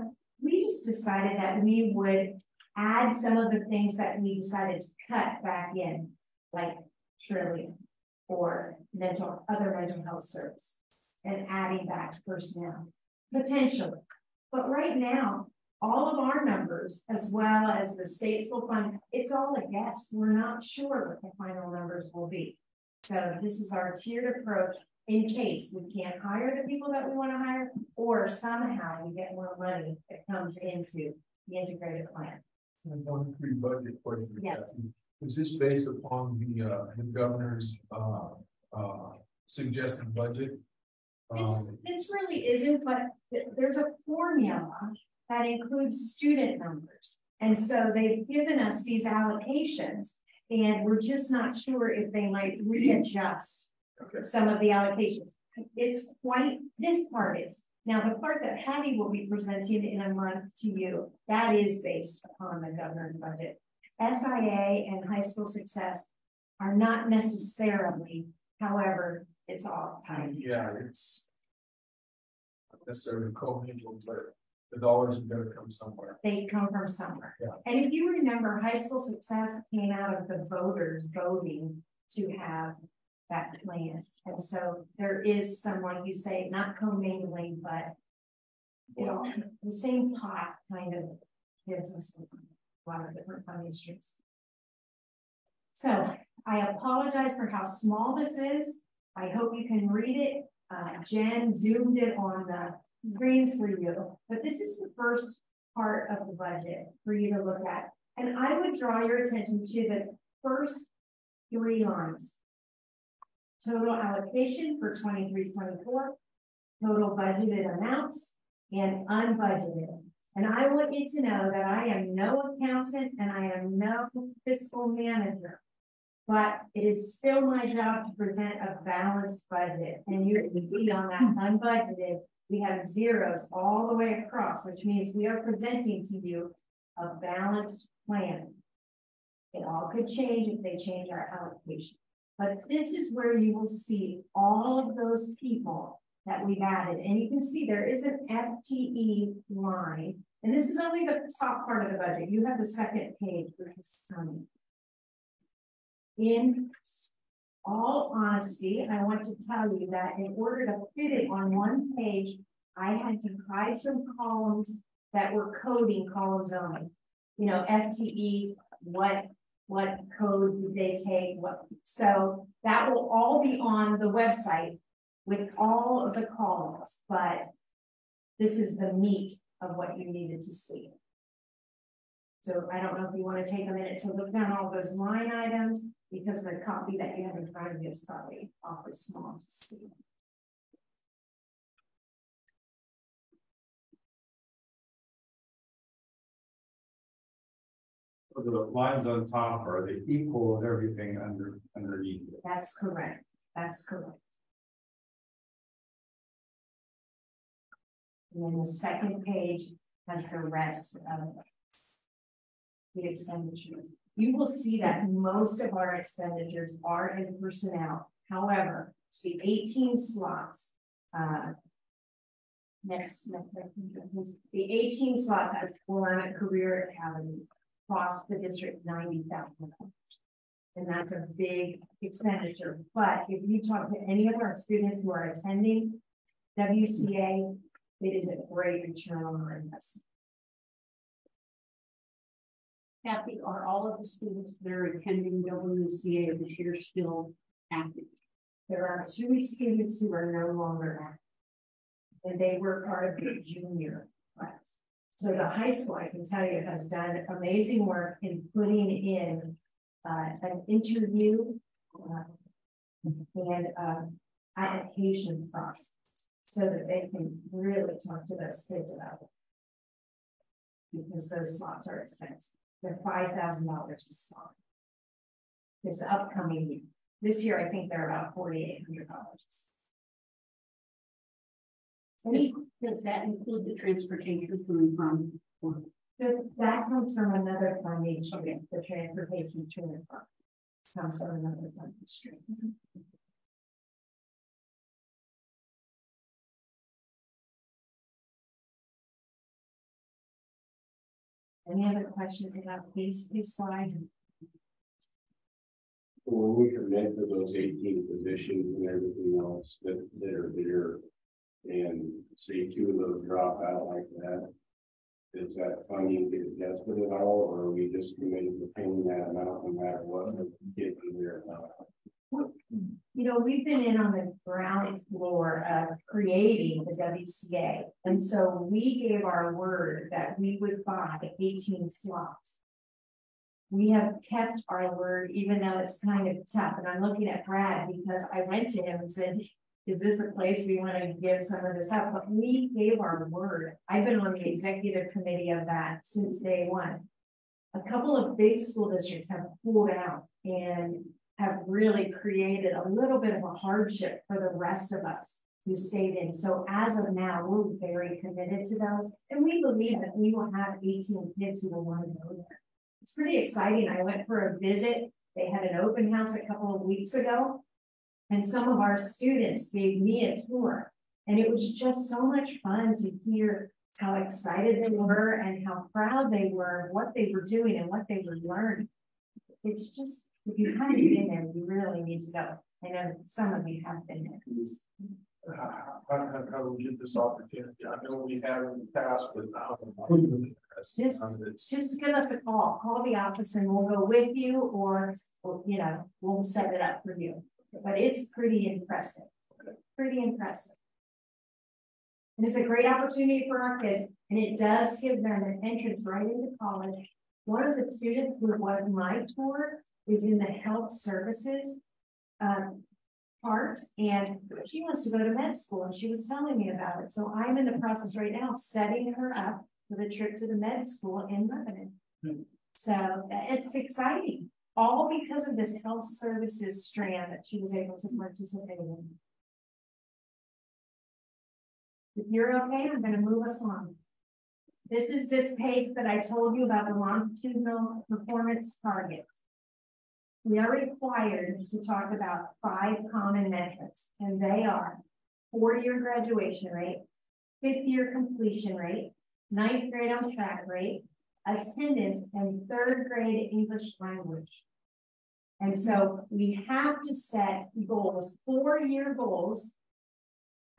we just decided that we would add some of the things that we decided to cut back in, like Trillium or other mental health service, and adding back personnel, potentially. But right now, all of our numbers, as well as the state school fund, it's all a guess. We're not sure what the final numbers will be. So this is our tiered approach in case we can't hire the people that we want to hire, or somehow we get more money that comes into the integrated plan. And 1-3 budget for you. Yes. Is this based upon the governor's suggested budget? This really isn't, but there's a formula that includes student numbers. And so they've given us these allocations, and we're just not sure if they might readjust some of the allocations. It's quite, this part is. Now, the part that Hattie will be presenting in a month to you, that is based upon the governor's budget. SIA and high school success are not necessarily, however, it's all tied. Yeah, it's not necessarily co-mingled, but the dollars are going to come somewhere. They come from somewhere. Yeah. And if you remember, high school success came out of the voters voting to have that plan. And so there is someone, you say, not commingling, but the same pot kind of gives us a lot of different funding streams. So I apologize for how small this is. I hope you can read it. Jen zoomed it on the screens for you, but this is the first part of the budget for you to look at. And I would draw your attention to the first 3 lines. Total allocation for 23-24, total budgeted amounts, and unbudgeted. And I want you to know that I am no accountant and I am no fiscal manager, but it is still my job to present a balanced budget. And you can see on that unbudgeted, we have zeros all the way across, which means we are presenting to you a balanced plan. It all could change if they change our allocation. But this is where you will see all of those people that we've added. And you can see there is an FTE line. And this is only the top part of the budget. You have the second page, which is coming. In all honesty, I want to tell you that in order to fit it on one page, I had to hide some columns that were coding columns only. You know, FTE, what code did they take? So that will all be on the website with all of the columns, but this is the meat of what you needed to see. So I don't know if you want to take a minute to look down all those line items, because the copy that you have in front of you is probably awfully small to see. So the lines on top, are they equal with everything underneath it? That's correct. That's correct. And then the second page has the rest of the expenditures. You will see that most of our expenditures are in personnel. However, the 18 slots, the 18 slots at Willamette Career Academy cost the district $90,000. And that's a big expenditure. But if you talk to any of our students who are attending WCA, it is a great return on our investment. Kathy, are all of the students that are attending WCA this year still active? There are 2 students who are no longer active, and they were part of the junior class. So the high school, I can tell you, has done amazing work in putting in an interview and application process so that they can really talk to those kids about it. Because those slots are expensive. They're $5,000 a slot. This upcoming year. This year, I think they're about $4,800. Does that include the transportation from? That comes from another funding stream, the transportation to and from. Comes from another funding stream. Any other questions about these 2 slides? When we commit to those 18 positions and everything else that are there, and say 2 of those drop out like that, does that funding get adjusted at all, or are we just committed to paying that amount no matter what we get from there? You know, we've been in on the ground floor of creating the WCA. And so we gave our word that we would buy 18 slots. We have kept our word, even though it's kind of tough. And I'm looking at Brad because I went to him and said, is this a place we want to give some of this up? But we gave our word. I've been on the executive committee of that since day one. A couple of big school districts have pulled out and have really created a little bit of a hardship for the rest of us who stayed in. So as of now, we're very committed to those. And we believe that we will have 18 kids who will want to go there. It's pretty exciting. I went for a visit. They had an open house a couple of weeks ago. And some of our students gave me a tour. And it was just so much fun to hear how excited they were and how proud they were, what they were doing and what they were learning. It's just, if you haven't been there, you really need to go. I know some of you have been there. how do we get this opportunity? I know we have in the past, but just give us a call the office and we'll go with you or you know, we'll set it up for you. But it's pretty impressive, pretty impressive. And it's a great opportunity for our kids and it does give them an entrance right into college. One of the students who was my tour is in the health services part, and she wants to go to med school, and she was telling me about it. So I'm in the process right now setting her up for the trip to the med school in Lebanon. So it's exciting, all because of this health services strand that she was able to participate in. If you're okay, I'm going to move us on. This is this page that I told you about the longitudinal performance targets. We are required to talk about 5 common metrics, and they are 4-year graduation rate, 5th year completion rate, 9th grade on track rate, attendance, and 3rd grade English language. And so we have to set goals, 4-year goals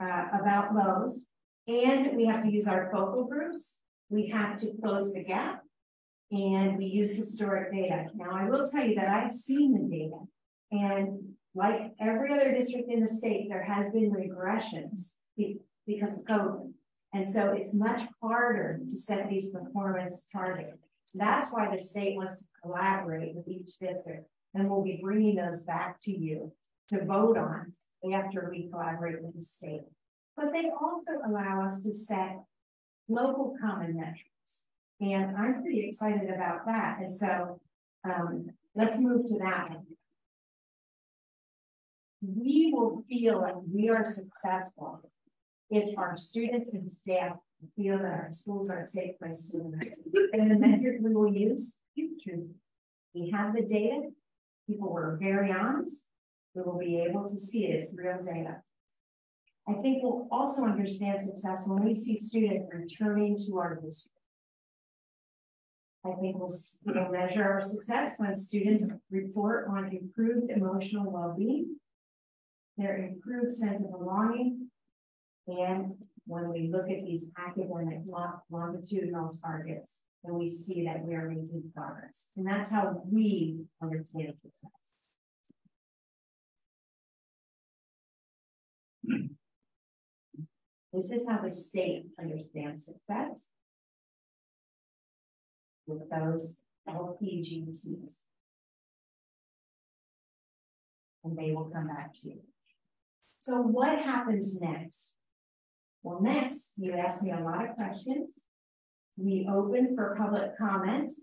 about those, and we have to use our focal groups. We have to close the gap. And we use historic data. Now, I will tell you that I've seen the data, and like every other district in the state, there has been regressions because of COVID. And so it's much harder to set these performance targets. That's why the state wants to collaborate with each district, and we'll be bringing those back to you to vote on after we collaborate with the state. But they also allow us to set local common metrics. And I'm pretty excited about that. And so let's move to that one. We will feel like we are successful if our students and staff feel that our schools are a safe place to live. And the metric we will use, future. We have the data. People were very honest. We will be able to see it as real data. I think we'll also understand success when we see students returning to our district. I think we'll measure our success when students report on improved emotional well-being, their improved sense of belonging, and when we look at these academic longitudinal targets, and we see that we are making progress. And that's how we understand success. This is how the state understands success with those LPGTs. And they will come back to you. So what happens next? Well, next, you ask me a lot of questions. We open for public comments,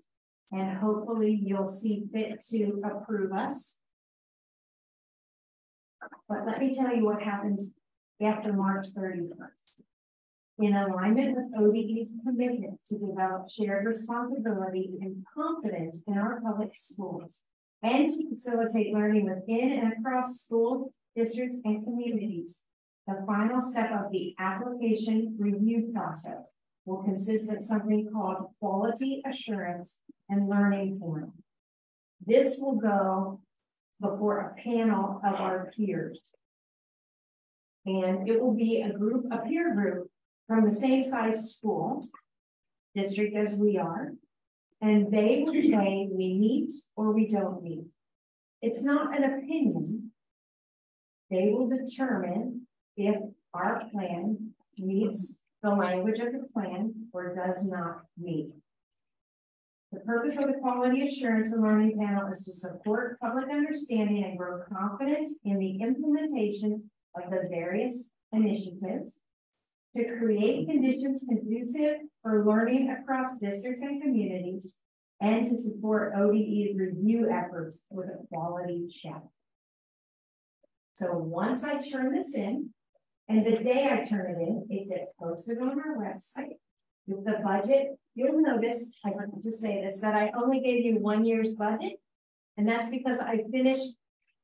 and hopefully you'll see fit to approve us. But let me tell you what happens after March 31st. In alignment with ODE's commitment to develop shared responsibility and confidence in our public schools, and to facilitate learning within and across schools, districts, and communities, the final step of the application review process will consist of something called quality assurance and learning forum. This will go before a panel of our peers. And it will be a peer group from the same size school district as we are. And they will say we meet or we don't meet. It's not an opinion. They will determine if our plan meets the language of the plan or does not meet. The purpose of the quality assurance and learning panel is to support public understanding and grow confidence in the implementation of the various initiatives, to create conditions conducive for learning across districts and communities, and to support ODE's review efforts with a quality check. So once I turn this in, and the day I turn it in, it gets posted on our website. With the budget, you'll notice, I want to say this, that I only gave you 1 year's budget, and that's because I finished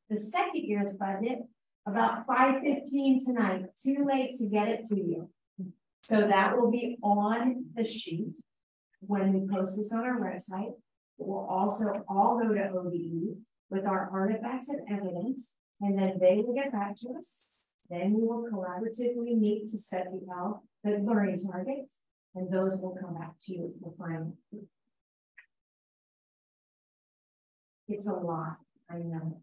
the second year's budget about 5:15 tonight, too late to get it to you. So that will be on the sheet when we post this on our website. It will also all go to ODE with our artifacts and evidence, and then they will get back to us. Then we will collaboratively meet to set the learning targets, and those will come back to you for final. It's a lot, I know.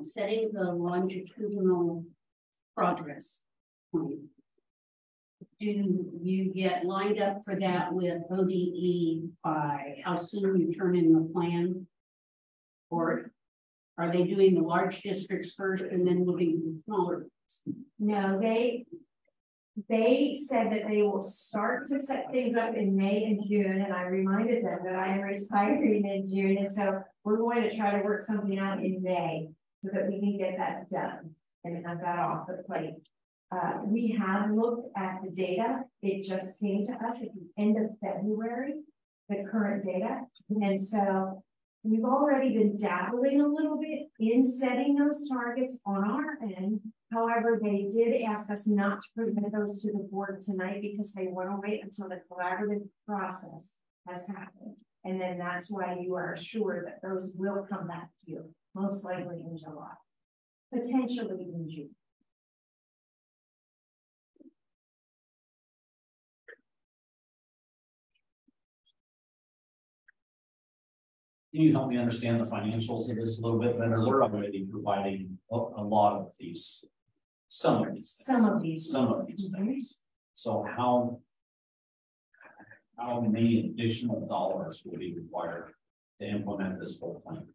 Setting the longitudinal progress plan. Do you get lined up for that with ODE by how soon you turn in the plan? Or are they doing the large districts first and then moving to the smaller? No, they said that they will start to set things up in May and June, and I reminded them that I am retiring in June, and so we're going to try to work something out in May so that we can get that done and have that off the plate. We have looked at the data. It just came to us at the end of February, the current data, and so we've already been dabbling a little bit in setting those targets on our end. However, they did ask us not to present those to the board tonight because they want to wait until the collaborative process has happened. And then that's why you are assured that those will come back to you, most likely in July, potentially in June. Can you help me understand the financials of this a little bit better? We're already providing a lot of these, some of these things. So how many additional dollars will be required to implement this whole plan?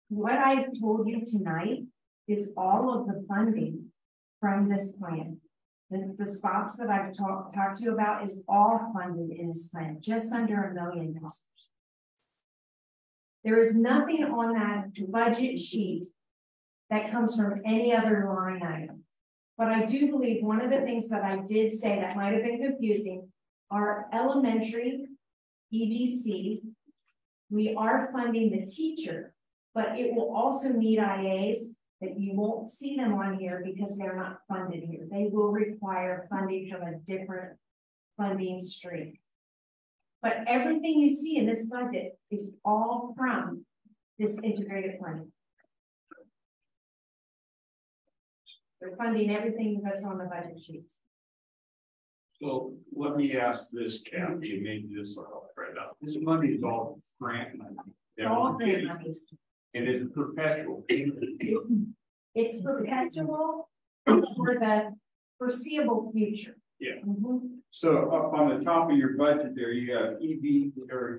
What I told you tonight is all of the funding from this plan. The spots that I've talked to you about is all funded in this plan, just under $1 million. There is nothing on that budget sheet that comes from any other line item. But I do believe one of the things that I did say that might have been confusing are elementary EGC. We are funding the teacher, but it will also need IAs that you won't see them on here because they're not funded here. They will require funding from a different funding stream. But everything you see in this budget is all from this integrated plan. They're funding everything that's on the budget sheets. So let me ask this, Kathy, maybe this will help right out. This money is all grant money. It's all grant money. And it's perpetual. It's perpetual for the foreseeable future. Yeah. Mm-hmm. So up on the top of your budget there, you have EB or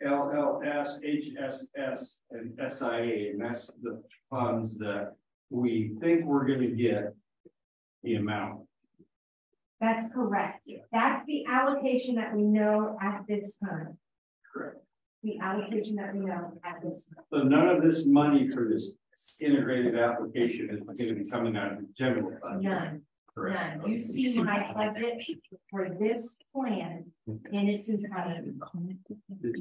ELLS, HSS, and SIA, and that's the funds that we think we're going to get the amount. That's correct. Yeah. That's the allocation that we know at this time. Correct. The allocation that we know at this time. So none of this money for this integrated application is going to be coming out of the general fund. None. Correct. None. You see my budget for this plan in its entirety.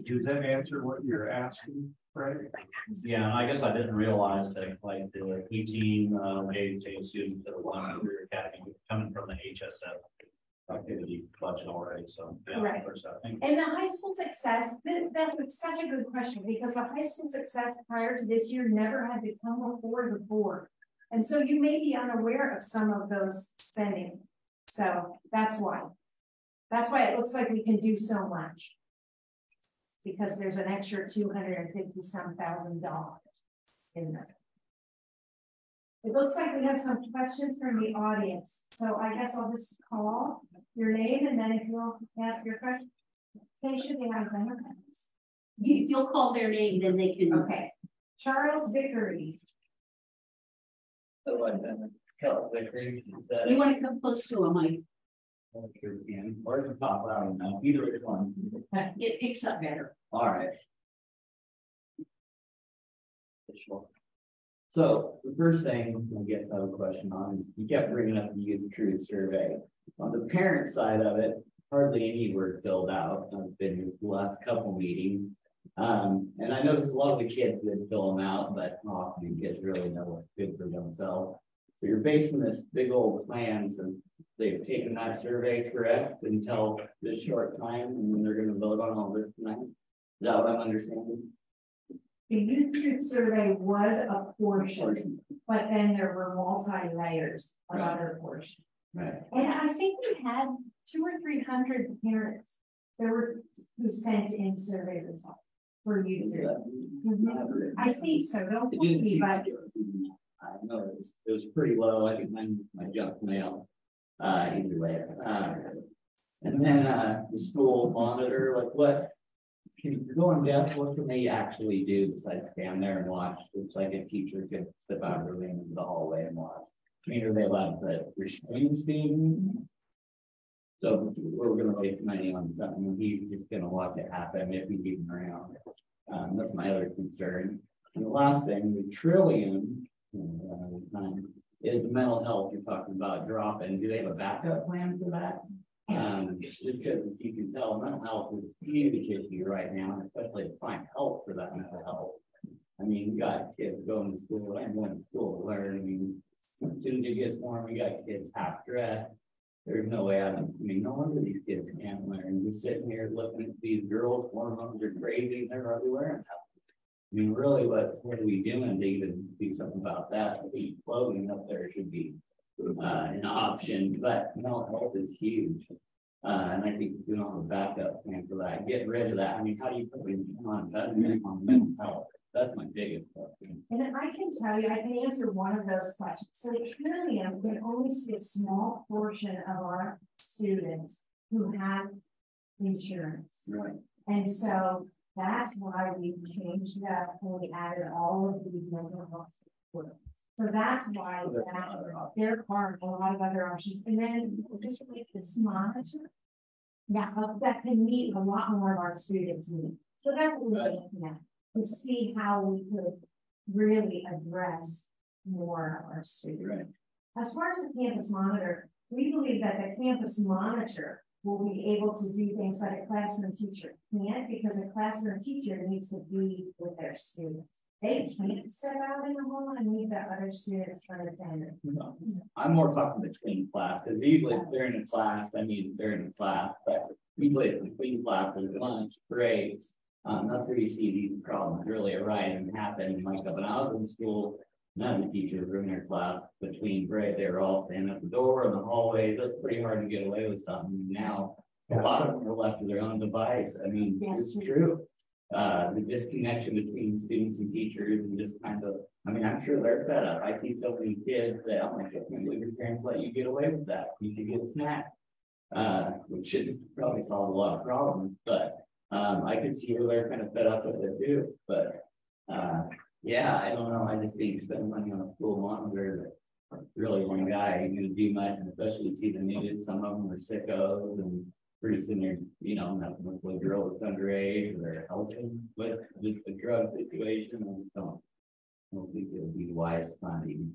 Does that answer what you're asking, Fred? Yeah, I guess I didn't realize that like the 18 JSD students that are one career academy coming from the HSF activity budget already. So yeah, right. And the high school success, that's such a good question because the high school success prior to this year never had to come before the board. And so you may be unaware of some of those spending. So that's why. That's why it looks like we can do so much. Because there's an extra $250,000 in there. It looks like we have some questions from the audience. So I guess I'll just call your name and then if you'll ask your question, they should be on the If you'll call their name, then they can. Okay. Charles Vickery. You want to come close to a mic? Or the top, I don't know. Either one. It picks up better. All right. So the first thing we'll get another question on is you kept bringing up the youth truth survey. On the parent side of it, hardly any were filled out. I've been in the last couple meetings. And I noticed a lot of the kids didn't fill them out, but often kids really know what's good for themselves. So you're basing this big old plans and they've taken that survey correct until this short time and then they're gonna vote on all this tonight? Is that what I'm understanding? The youth truth survey was a portion, but then there were multi-layers of other portions. Right. And I think we had 200 or 300 parents that were who sent in survey results for youth truth. I think so. Don't quote me, but I know it was pretty low. I think my junk mail. Either way. And then the school monitor, like what can you go in depth? What can they actually do besides stand there and watch? It's like a teacher could step out of the room into the hallway and watch. I mean, are they allowed to restrain students? So we're going to waste money on something. He's just going to watch it happen if we keep him around. That's my other concern. And the last thing, the trillion is the mental health you're talking about dropping. Do they have a backup plan for that? Just because you can tell mental health is a huge issue right now, especially to find help for that mental health. I mean, you got kids going to school and going to school to learn. I mean, as soon as it gets warm, you got kids half dressed. There's no way out of it. I mean, no wonder these kids can't learn. You're sitting here looking at these girls, hormones are crazy, and they're already wearing them. I mean, really, what are we doing to even do something about that? Clothing up there should be an option, but mental health is huge. And I think we don't have a backup plan for that. Get rid of that. I mean, how do you put it on mental health? That's my biggest question. and I can tell you, I can answer one of those questions. So trillium can only see a small portion of our students who have insurance. Right. And so that's why we changed that when we added all of these mental health support. So that's why there are a lot of other options. And then just like this monitor, that can meet a lot more of our students' needs. So that's what we're looking at, to see how we could really address more of our students. Right. As far as the campus monitor, we believe that the campus monitor will be able to do things that a classroom teacher can't, because a classroom teacher needs to be with their students. They can't step out in the hall and leave the other students trying to attend it. No, I'm more talking between class, because usually if they're in a class, I mean, they're in a class, but usually it's between classes, lunch, breaks. That's where you see these problems really arise and happen. Like when I was in school, none of the teachers were in their class between break. They were all standing at the door in the hallway. That's pretty hard to get away with something. Now, a lot of them are left to their own device. I mean, it's true. The disconnection between students and teachers and just kind of, I mean, I'm sure they're fed up. I see so many kids that I'm like, I can't believe your parents let you get away with that. You should get a snack, which should probably solve a lot of problems, but I could see where they're kind of fed up with it too. But yeah, I don't know. I just think spending money on a school monitor that really one guy ain't gonna do much, and especially see the news. Some of them are sickos, and pretty soon they're, you know, nothing with a girl that's underage, or they're helping with the drug situation. And so I don't think it would be wise funding.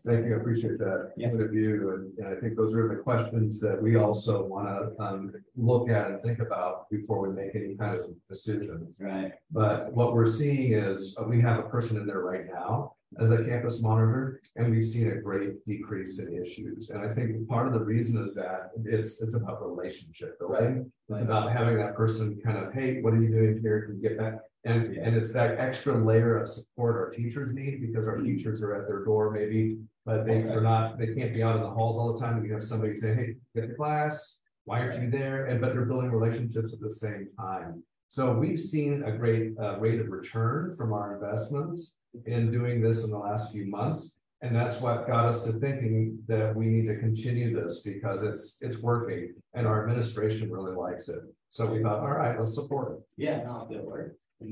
Thank you. I appreciate that point of view. And I think those are the questions that we also want to look at and think about before we make any kind of decisions. Right. But what we're seeing is we have a person in there right now as a campus monitor, and we've seen a great decrease in issues. And I think part of the reason is that it's about relationship building. It's about having that person kind of, hey, what are you doing here? Can you get back? And it's that extra layer of support our teachers need, because our teachers are at their door maybe, but they can't be out in the halls all the time. We have somebody say, hey, get to class, why aren't you there? But they're building relationships at the same time. So we've seen a great rate of return from our investments in doing this in the last few months. And that's what got us to thinking that we need to continue this, because it's working and our administration really likes it. So we thought, all right, let's support it. Yeah, no, it works. And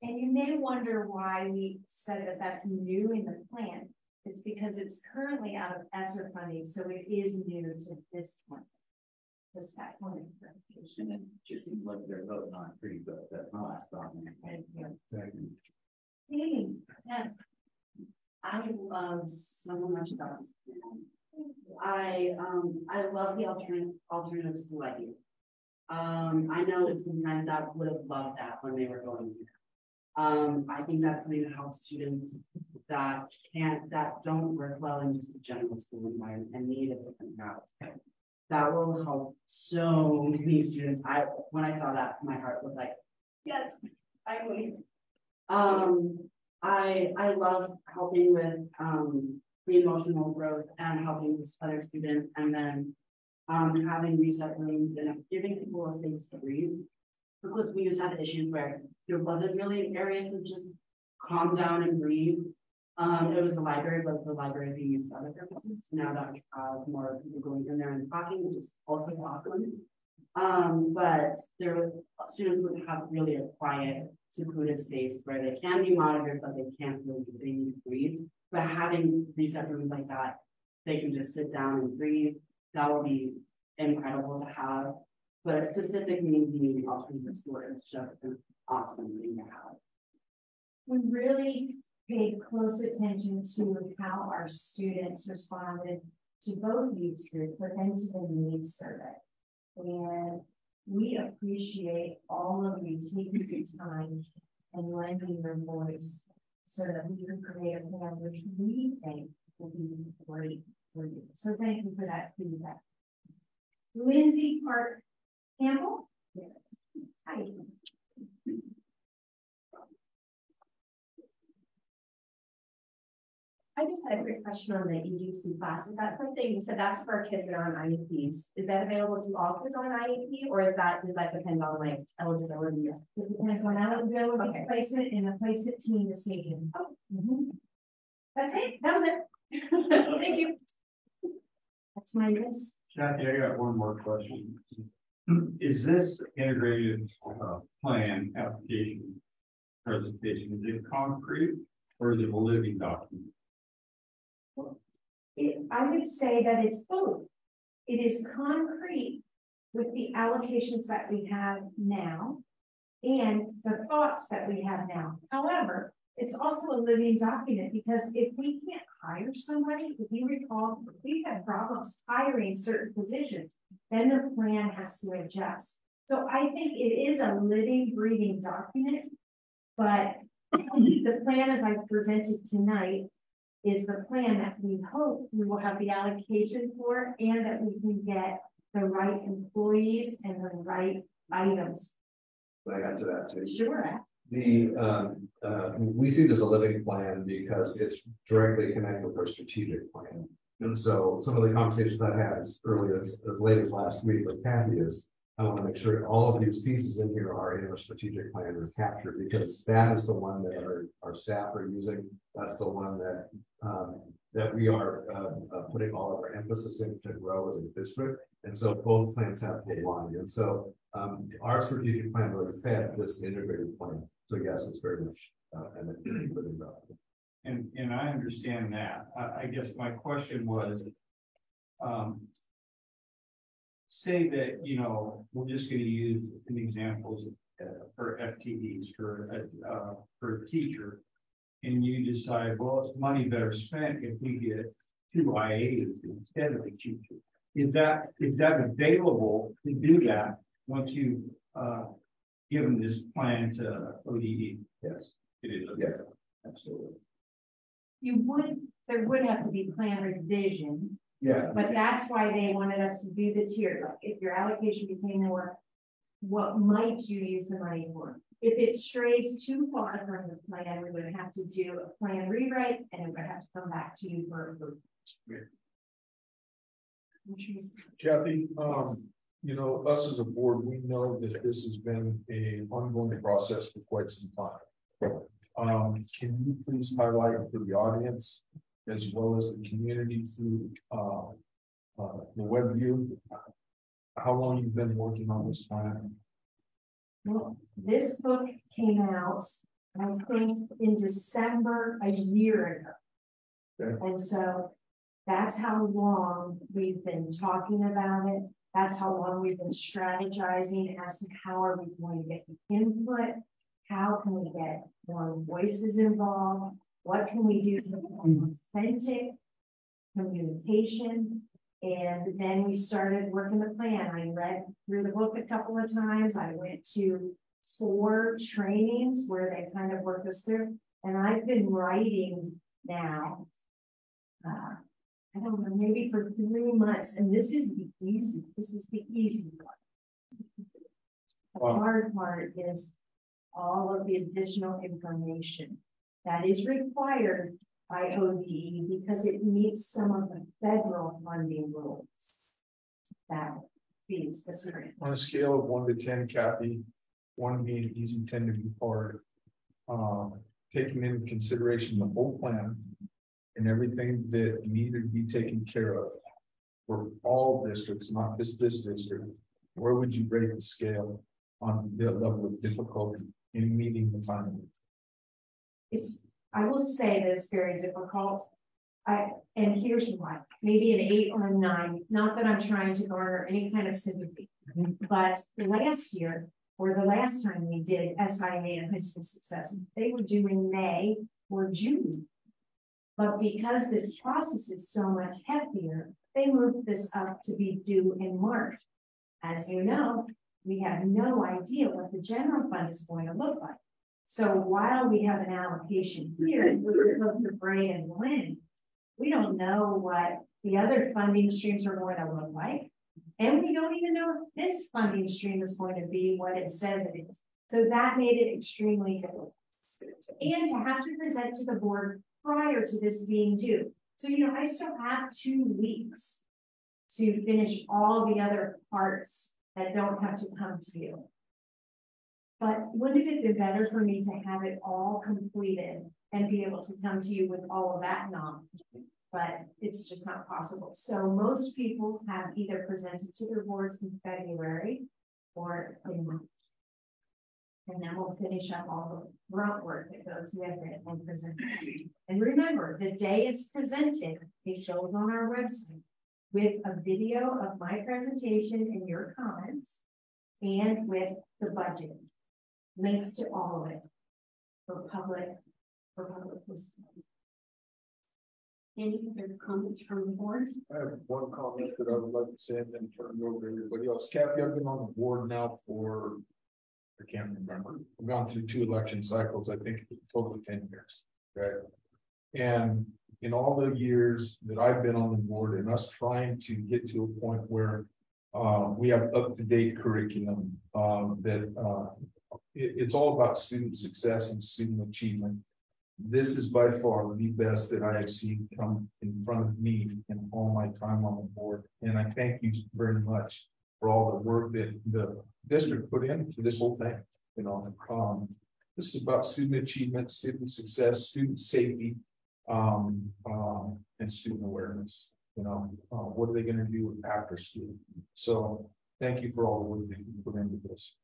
you may wonder why we said that that's new in the plan. It's because it's currently out of ESSER funding, so it is new to this point. Just that one information. And it just seems like they're voting on it pretty good. That's my last thought. Thank you. Thank you. Hey, Yes. I love so much about this. I love the alternative school idea. I know that sometimes that would have loved that when they were going here. I think that's going to help students that don't work well in just a general school environment and need a different route. That will help so many students. When I saw that, my heart was like, yes, finally. I love helping with the emotional growth and helping with other students, and then having reset rooms and giving people a space to breathe. Because we used to have issues where there wasn't really an area to just calm down and breathe. It was the library, but the library being used for other purposes. Now that we have more people going in there and talking, which is also awesome. But students would have really a quiet, secluded space where they can be monitored, but they can't really need to breathe. But having reset rooms like that, they can just sit down and breathe. That will be incredible to have. But specific needs alternative store is just an awesome thing to have. We really paid close attention to how our students responded to both youth groups, but then to the needs survey. And we appreciate all of you taking the time and lending your voice so that we can create a plan which we think will be great for you. So thank you for that feedback. Lindsay Park Campbell. Hi. I just had a quick question on the EGC class. Is that something you said that's for kids that are on IEPs? Is that available to all kids on an IEP, or does that depend on like eligibility? It depends on eligibility, okay. Placement, and the placement team decision. Oh. That's it. That was it. Thank you. That's my list. Kathy, I got one more question. Is this integrated plan application presentation, is it concrete or is it a living document? I would say that it's both. It is concrete with the allocations that we have now and the thoughts that we have now. However, it's also a living document because if we can't hire somebody, if you recall, we've had problems hiring certain positions, then the plan has to adjust. So I think it is a living, breathing document, but the plan as I presented tonight is the plan that we hope we will have the allocation for and that we can get the right employees and the right items. But I got to that too. Sure. We see it as a living plan because it's directly connected with our strategic plan. And so some of the conversations I had as early as late as last week with Kathy is, I want to make sure all of these pieces in here are in our strategic plan and captured, because that is the one that our staff are using. That's the one that we are putting all of our emphasis in to grow as a district. And so both plans have to align. And so our strategic plan really fed this integrated plan. So yes, it's very much and I understand that. I guess my question was, say that, you know, we're just going to use an examples for FTEs for a teacher, and you decide, well, it's money better spent if we get 2 IAs instead of a teacher. Is that available to do that once you given this plan to ODE? Yes, it is. Yes, absolutely. There would have to be plan revision. Yeah. But that's why they wanted us to do the tier. Like if your allocation became more, what might you use the money for? If it strays too far from the plan, we would have to do a plan rewrite and it would have to come back to you for approval. Kathy, you know, us as a board, we know that this has been an ongoing process for quite some time. Can you please highlight for the audience, as well as the community through the web view, how long you've been working on this plan? Well, this book came out, I think, in December a year ago. Okay. And so that's how long we've been talking about it. That's how long we've been strategizing as to how are we going to get the input, how can we get more voices involved, what can we do to authentic communication. And then we started working the plan. I read through the book a couple of times. I went to 4 trainings where they kind of worked us through. And I've been writing now. I don't know, maybe for 3 months, and this is the easy part. The hard part is all of the additional information that is required by ODE because it meets some of the federal funding rules that feeds the student. On a scale of 1 to 10, Kathy, 1 being easy, 10 to be hard, taking into consideration the whole plan and everything that needed to be taken care of for all districts, not just this district, where would you rate the scale on the level of difficulty in meeting the time? I will say that it's very difficult. And here's why, maybe an 8 or a 9, not that I'm trying to garner any kind of sympathy, but last year, or the last time we did SIA and high school success, they were due in May or June. But because this process is so much heftier, they moved this up to be due in March. As you know, we have no idea what the general fund is going to look like. So while we have an allocation here, we're looking to bring and when, we don't know what the other funding streams are going to look like. And we don't even know if this funding stream is going to be what it says it is. So that made it extremely difficult. And to have to present to the board prior to this being due. So, you know, I still have 2 weeks to finish all the other parts that don't have to come to you. But wouldn't it be better for me to have it all completed and be able to come to you with all of that knowledge? But it's just not possible. So most people have either presented to their boards in February or in March. And then we'll finish up all the grunt work that goes with it and present it. And remember, the day it's presented, it shows on our website with a video of my presentation and your comments and with the budget. Links to all of it for public listening. Any other comments from the board? I have one comment that I would like to say and then turn it over to everybody else. Kathy, I've been on the board now for, I can't remember. I've gone through 2 election cycles, I think totally 10 years. Right. And in all the years that I've been on the board and us trying to get to a point where we have up-to-date curriculum it's all about student success and student achievement. This is by far the best that I have seen come in front of me in all my time on the board. And I thank you very much for all the work that the district put into this whole thing. You know, this is about student achievement, student success, student safety, and student awareness. You know, what are they going to do after school? So thank you for all the work that you put into this.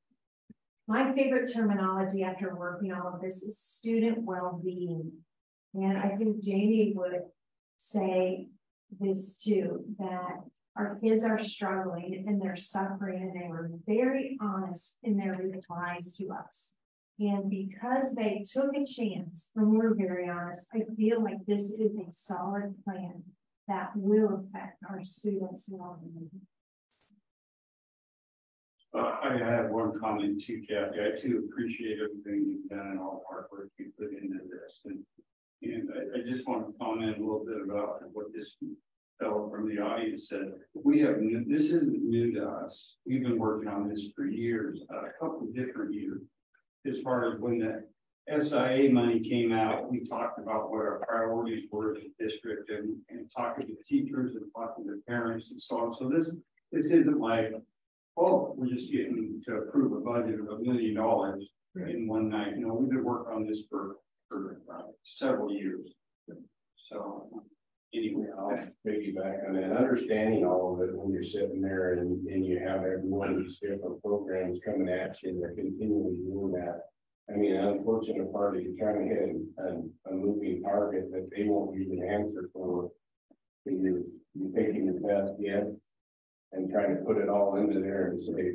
My favorite terminology after working all of this is student well-being. And I think Jamie would say this too, that our kids are struggling and they're suffering, and they were very honest in their replies to us. And because they took a chance and were very honest, I feel like this is a solid plan that will affect our students' well-being. I have one comment too, Kathy. I too appreciate everything you've done and all the hard work you put into this. And I just want to comment a little bit about what this fellow from the audience said. This isn't new to us. We've been working on this for years, a couple of different years. As far as when the SIA money came out, we talked about what our priorities were as a district and talking to the teachers and talking to the parents and so on. So this isn't like, oh, we're just getting to approve a budget of $1 million in one night. You know, we've been working on this for several years. So anyway, I'll piggyback on that. Understanding all of it when you're sitting there and you have every one of these different programs coming at you and they're continually doing that. I mean, an unfortunate part is you're trying to hit a moving target that they won't even answer for. You're taking your best yet and trying to put it all into there and say,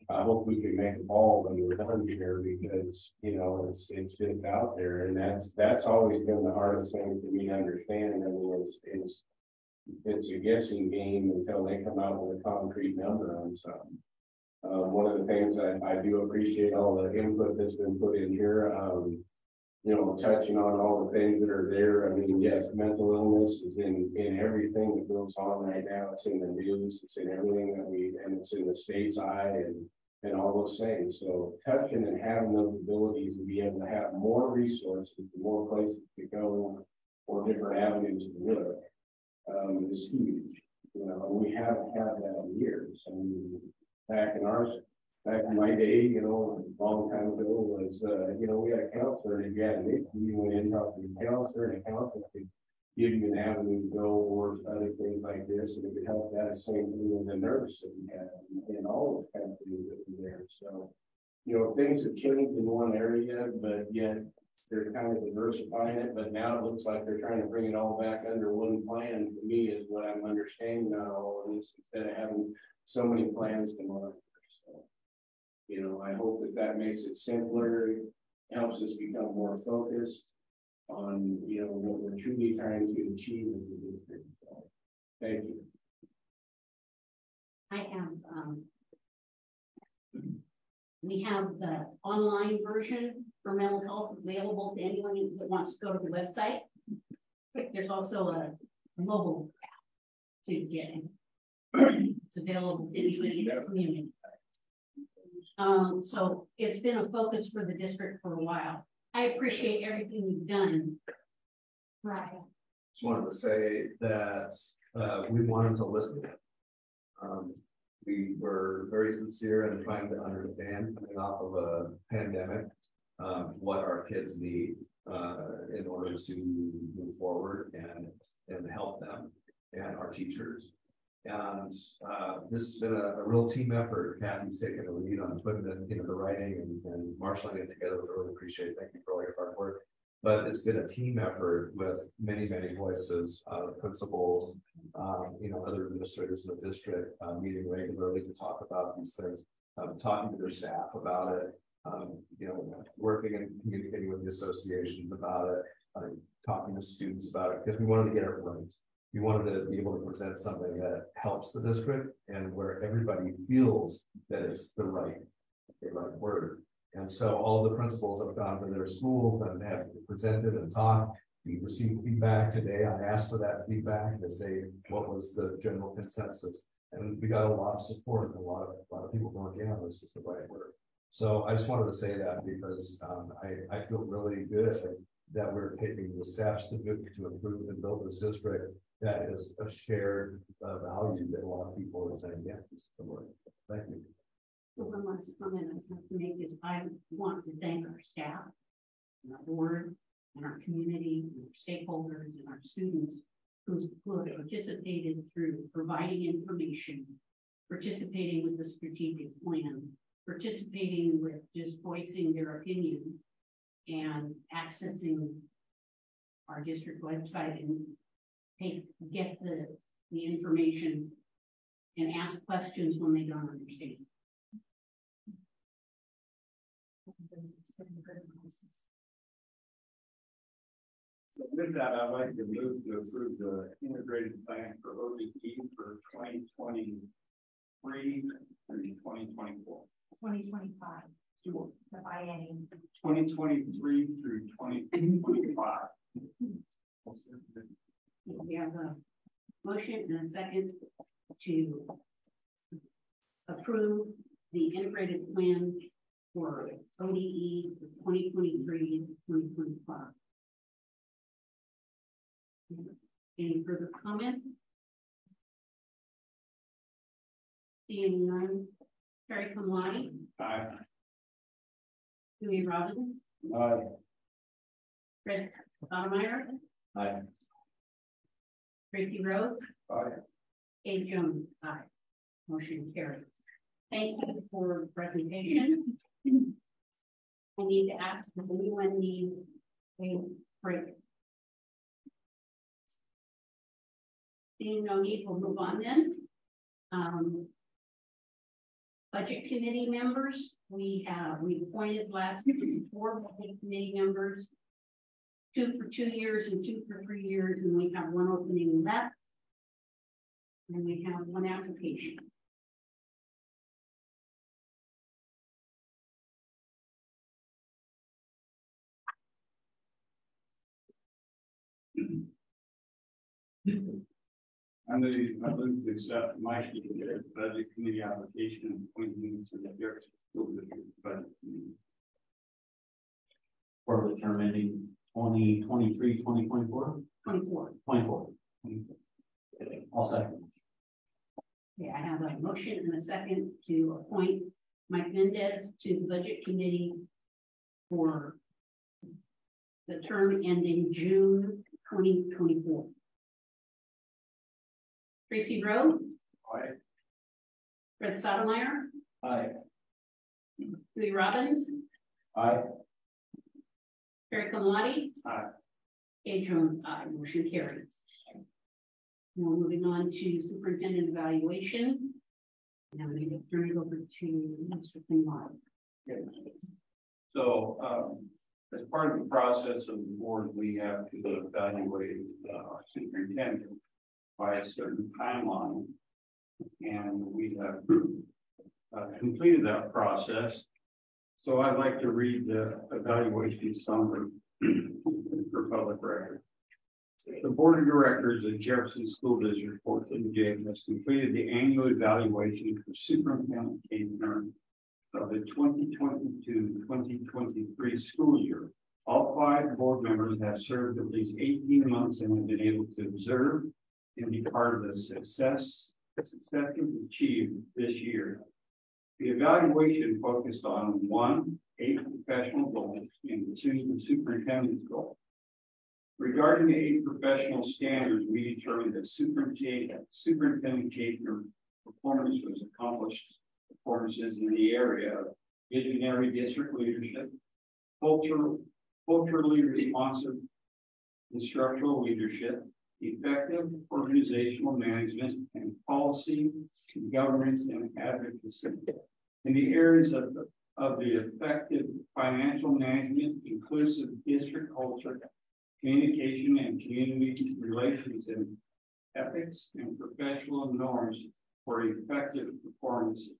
I hope we can make a ball when we're done here, because you know it's just out there, and that's always been the hardest thing for me to understand. I mean, it's a guessing game until they come out with a concrete number on something. One of the things I do appreciate all the input that's been put in here. you know, touching on all the things that are there. I mean, yes, mental illness is in everything that goes on right now. It's in the news, it's in everything and it's in the state's eye and all those things. So touching and having those abilities to be able to have more resources, more places to go, or different avenues to live, is huge. You know, and we haven't had that in years. I mean, back in my day, you know, a long time ago was, you know, we had a counselor and you had an issue, you went in, talked to the counselor, and the counselor could give you an avenue to go or other things like this, and it could help that same thing with the nurse that we had and all those kind of things that were there. So, you know, things have changed in one area, but yet they're kind of diversifying it, but now it looks like they're trying to bring it all back under one plan. To me, is what I'm understanding on all of this, instead of having so many plans to monitor. So, you know, I hope that makes it simpler, helps us become more focused on, you know, what we're truly trying to achieve in the district. So, thank you. I have, we have the online version for mental health available to anyone that wants to go to the website. There's also a mobile app to get in. It's available to anybody in the community. So it's been a focus for the district for a while. I appreciate everything you've done. Right. Just wanted to say that we wanted to listen. We were very sincere in trying to understand, coming off of a pandemic, what our kids need in order to move forward and help them and our teachers. And this has been a real team effort. Kathy's taken the lead on putting it into the writing and marshaling it together. We really appreciate it. Thank you for all your hard work. But it's been a team effort with many, many voices, principals, you know, other administrators in the district, meeting regularly to talk about these things, talking to their staff about it, you know, working and communicating with the associations about it, talking to students about it, because we wanted to get it right. We wanted to be able to present something that helps the district and where everybody feels that it's the right word. And so all the principals have gone to their schools and have presented and talked. We received feedback today. I asked for that feedback to say what was the general consensus, and we got a lot of support and a lot of people going, yeah, this is the right word. So I just wanted to say that because I feel really good that we're taking the steps to improve and build this district that is a shared value that a lot of people are saying, yeah, this is the word. Thank you. So one last comment I have to make is I want to thank our staff, and our board, and our community, and our stakeholders, and our students who have participated through providing information, participating with the strategic plan, participating with just voicing their opinion, and accessing our district website and get the information and ask questions when they don't understand. So with that, I'd like to move to approve the integrated plan for ODE for 2023 through 2024. 2025. Sure. The biennium. 2023 through 2025. We have a motion and a second to approve the integrated plan for ODE for 2023-2025. Any further comment? Seeing none, Terry Kamlani. Aye. Julie Robbins. Aye. Fred Stottlemyre. Aye. Tracy Rose. Aye. Kate Jones. Aye. Motion carried. Thank you for the presentation. I need to ask, does anyone need a break? Seeing no need, we'll move on then. Budget committee members, we appointed last week 4 budget committee members, 2 for 2 years and 2 for 3 years, and we have 1 opening left, and we have 1 application. I move to accept my budget committee application and appointment to the Jefferson School District budget committee. For the term ending 2023, 2024? 24. 24. I'll second. Okay, I have a motion and a second to appoint Mike Mendez to the budget committee for the term ending June 2024. Tracy Rowe. Aye. Fred Sotomayor. Aye. Louis Robbins. Aye. Terry Kamadi. Aye. A. Jones. Aye. Motion carries. Now moving on to superintendent evaluation. Now I'm going to turn it over to Mr. Kamadi. So, as part of the process of the board, we have to evaluate our superintendent by a certain timeline. And we have completed that process. So I'd like to read the evaluation summary for public record. The board of directors of Jefferson School District 14J has completed the annual evaluation for Superintendent Kaner of the 2022-2023 school year. All 5 board members have served at least 18 months and have been able to observe and be part of the success achieved this year. The evaluation focused on 1, 8 professional goals, and 2, the superintendent's goal. Regarding the 8 professional standards, we determined that Superintendent Kaner performance was accomplished performances in the area of visionary district leadership, culturally responsive instructional leadership, effective organizational management, and policy, governance, and advocacy. In the areas of the effective financial management, inclusive district culture, communication and community relations, and ethics and professional norms for effective performances.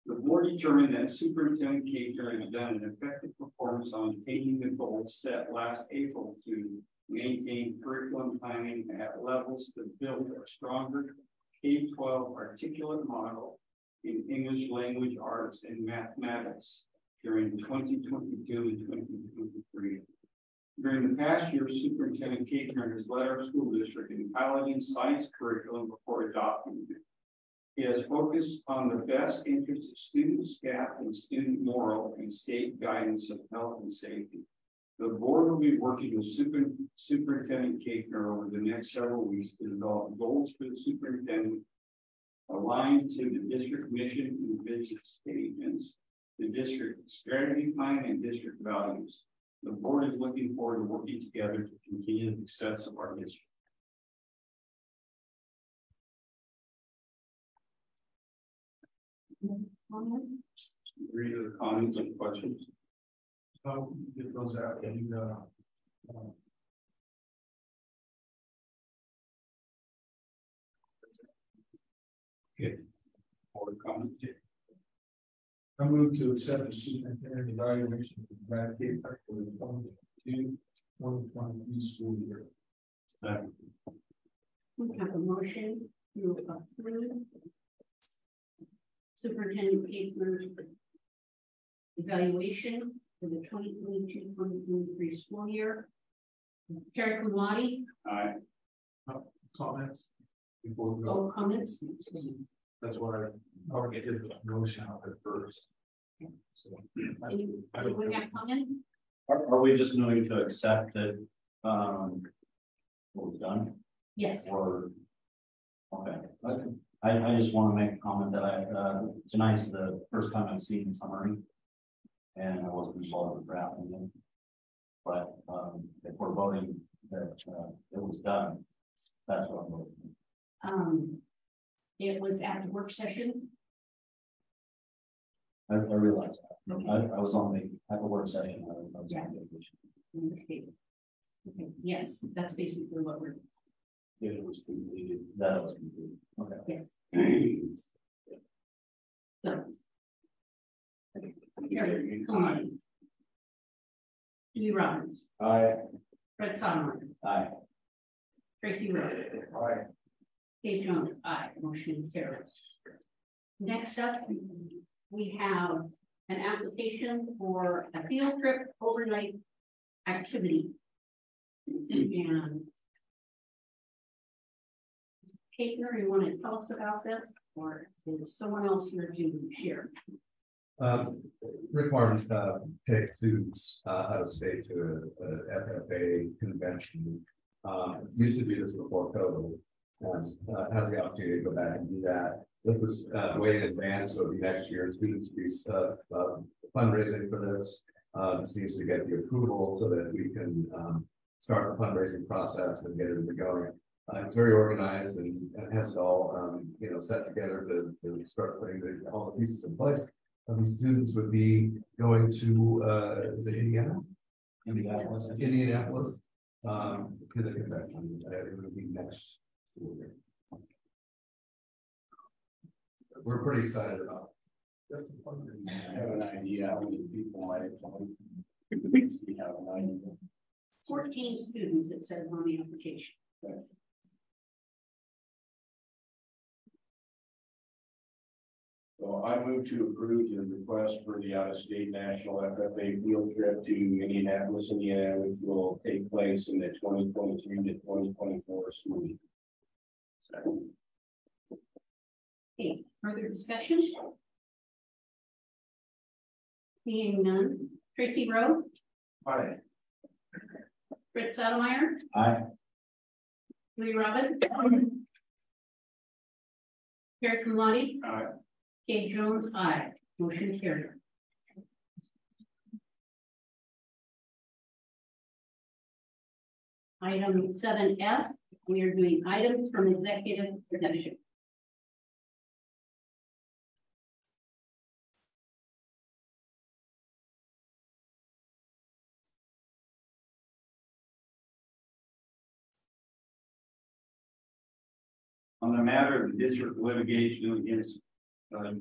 The board determined that Superintendent Kaner has done an effective performance on attaining the goals set last April to maintain curriculum planning at levels to build a stronger K-12 articulate model in English language arts and mathematics during 2022 and 2023. During the past year, Superintendent Kaner has led our school district in piloting science curriculum before adopting it. He has focused on the best interests of students, staff, and student moral and state guidance of health and safety. The board will be working with Superintendent Kaner over the next several weeks to develop goals for the superintendent aligned to the district mission and vision statements, the district strategy plan, and district values. The board is looking forward to working together to continue the success of our district. Read the comments and questions. It goes out and okay. Board comments. I move to accept the superintendent evaluation of Brad Kaner for the 2022-2023 school year. We have a motion to approve Superintendent Kaner's evaluation for the 2022-2023 school year. Terry Kamadi. Aye. Comments? Before we go. Oh, comments? That's what I already did the motion out there first. So, Anyone got a comment? Are we just going to accept that what was done? Yes. Or okay. I just want to make a comment that tonight's the first time I've seen the summary, and I wasn't involved with drafting it. But if we're voting that it was done, that's what I'm voting. It was at the work session. I realized that. I was on at the work session. I was on vacation. Okay. Yes, that's basically what we're. If it was completed, that was completed. Okay. Yes. So. Okay. Come on. Louis Robbins. Aye. Fred Sotomayor. Aye. Tracy Rhodes. Aye. Kate Jones, aye, motion carries. Next up, we have an application for a field trip overnight activity. And Kate, you want to tell us about this, or is someone else here to share? Rick Martin takes students out of state to a FFA convention. Used to do this before COVID, and has the opportunity to go back and do that. This was way in advance, so it'll be next year. Students will be fundraising for this. This needs to get the approval so that we can start the fundraising process and get it going. It's very organized and has it all set together to start putting all the pieces in place. These students would be going to is it Indiana? Indianapolis. To the convention. It would be next school year. We're pretty excited about it. I have an idea how many people might join. We have an idea. 14 students, it says on the application. Okay. So I move to approve the request for the out-of-state national FFA field trip to Indianapolis, Indiana, which will take place in the 2023 to 2024 school year. Second. Okay, further discussion? Seeing none. Tracy Rowe? Aye. Fritz Sattlemeyer? Aye. Lee Robbins? Eric Mulati? Aye. Kate Jones, aye. Motion carried. Item 7F, we are doing items from executive session. On the matter of the district litigation against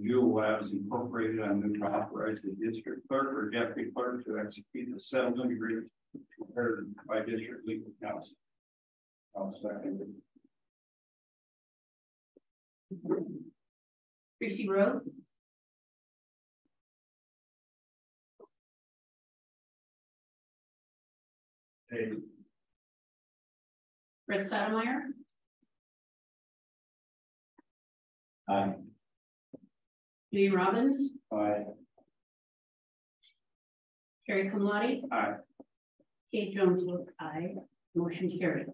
Jewel Labs Incorporated, I move to authorize the district clerk or deputy clerk to execute the settlement agreement prepared by district legal counsel. I'll second it. Tracy Rowe? Hey. Fred Sattlemeyer? Aye. Lee Robbins? Aye. Carrie Kamladi? Aye. Kate Jones votes aye. Motion carried.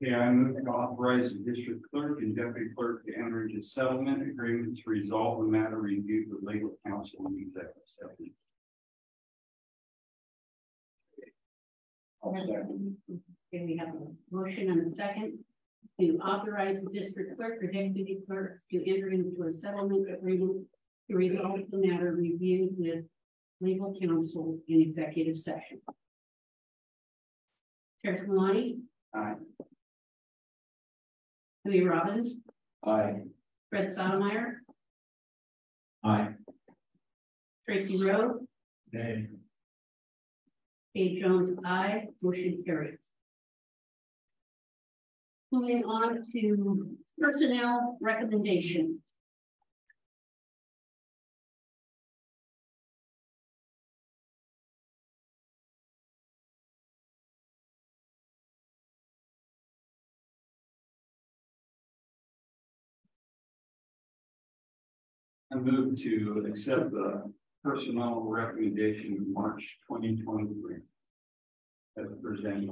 Okay, I move to authorize the district clerk and deputy clerk to enter into settlement agreement to resolve the matter reviewed with legal counsel in executive session. I'll second. Okay, we have a motion and a second to authorize the district clerk or deputy clerk to enter into a settlement agreement to resolve the matter reviewed with legal counsel in executive session. Terry Kamladi? Aye. Lee Robbins? Aye. Fred Sattlemeyer? Aye. Tracy Rowe? Nay. Kate Jones, aye. Motion carries. Moving on to personnel recommendations. I move to accept the personnel recommendation of March 2023 as presented.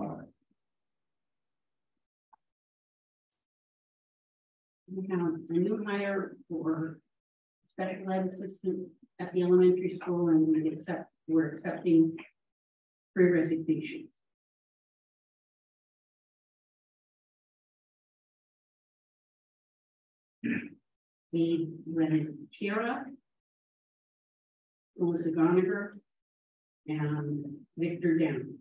We have a new hire for special ed assistant at the elementary school, and we're accepting 3 resignations. We rented Kira, Melissa Goniger, and Victor Downs.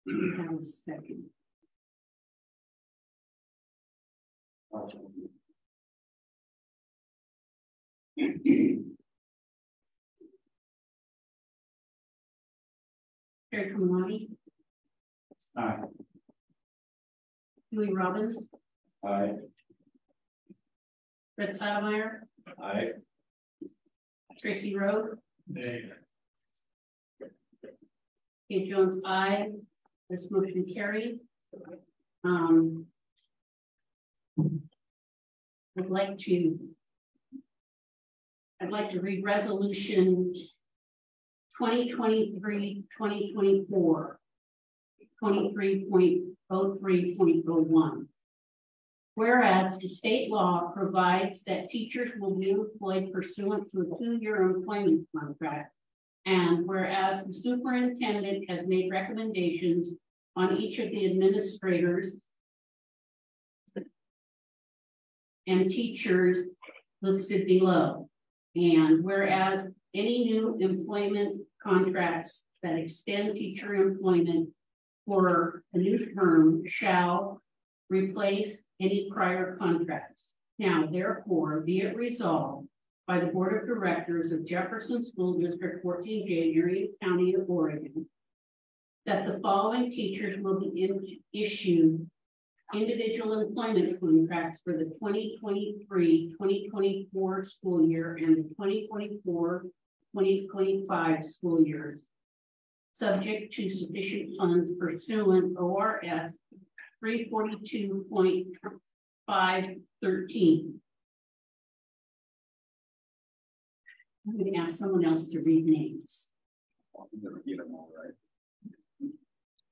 We have a second. Terry Kamani, Aye. Julie Robbins, Aye. Brett Sotomayor, Aye. Tracy Rowe, Nay. Kate Jones, aye. This motion carried. I'd like to read resolution 2023-2024, 23.03.01. Whereas the state law provides that teachers will be employed pursuant to a 2-year employment contract, and whereas the superintendent has made recommendations on each of the administrators and teachers listed below, and whereas any new employment contracts that extend teacher employment for a new term shall replace any prior contracts. Now, therefore, be it resolved by the Board of Directors of Jefferson School District 14J, Marion County of Oregon, that the following teachers will be issued individual employment contracts for the 2023-2024 school year and the 2024-2025 school years, subject to sufficient funds pursuant ORS 342.513. I'm going to ask someone else to read names. I'm gonna get them all right.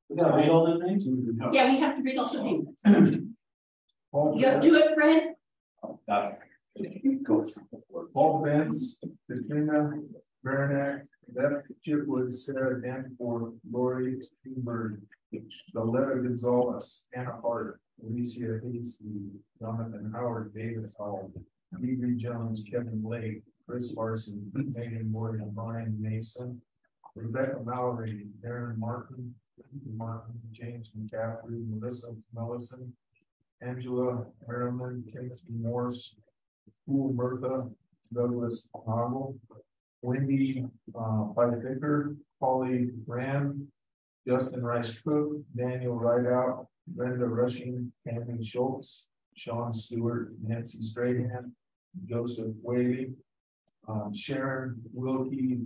We gotta read all the names? Yeah, we have to read all the names. You have to do it, Fred? Go for it. Paul Benz, Katrina Beranek, Beth Chipwood, Sarah Danforth, Lori Greenberg, Loretta Gonzalez, Anna Hart, Alicia Hasty, Jonathan Howard, David Hall, Deidre Jones, Kevin Blake, Chris Larson, Megan Morgan, Brian Mason, Rebecca Mallory, Darren Martin, James McCaffrey, Melissa Mellison, Angela Merriman, Timothy Morse, Poole Bertha, Douglas Noggle, Wendy Piper, Polly Rand, Justin Rice Cook, Daniel Rideout, Brenda Rushing, Tammy Schultz, Sean Stewart, Nancy Strahan, Joseph Whaley, Sharon Wilkie,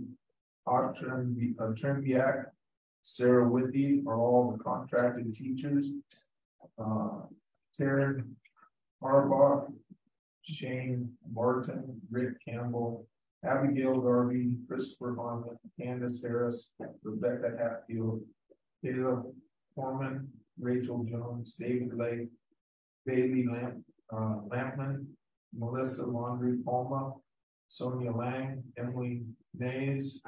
Trembiak, Sarah Whitney are all the contracted teachers. Taryn Arbach, Shane Martin, Rick Campbell, Abigail Darby, Christopher Harmon, Candace Harris, Rebecca Hatfield, Kayla Foreman, Rachel Jones, David Lake, Bailey Lampman, Melissa Laundry Palma, Sonia Lang, Emily Mays,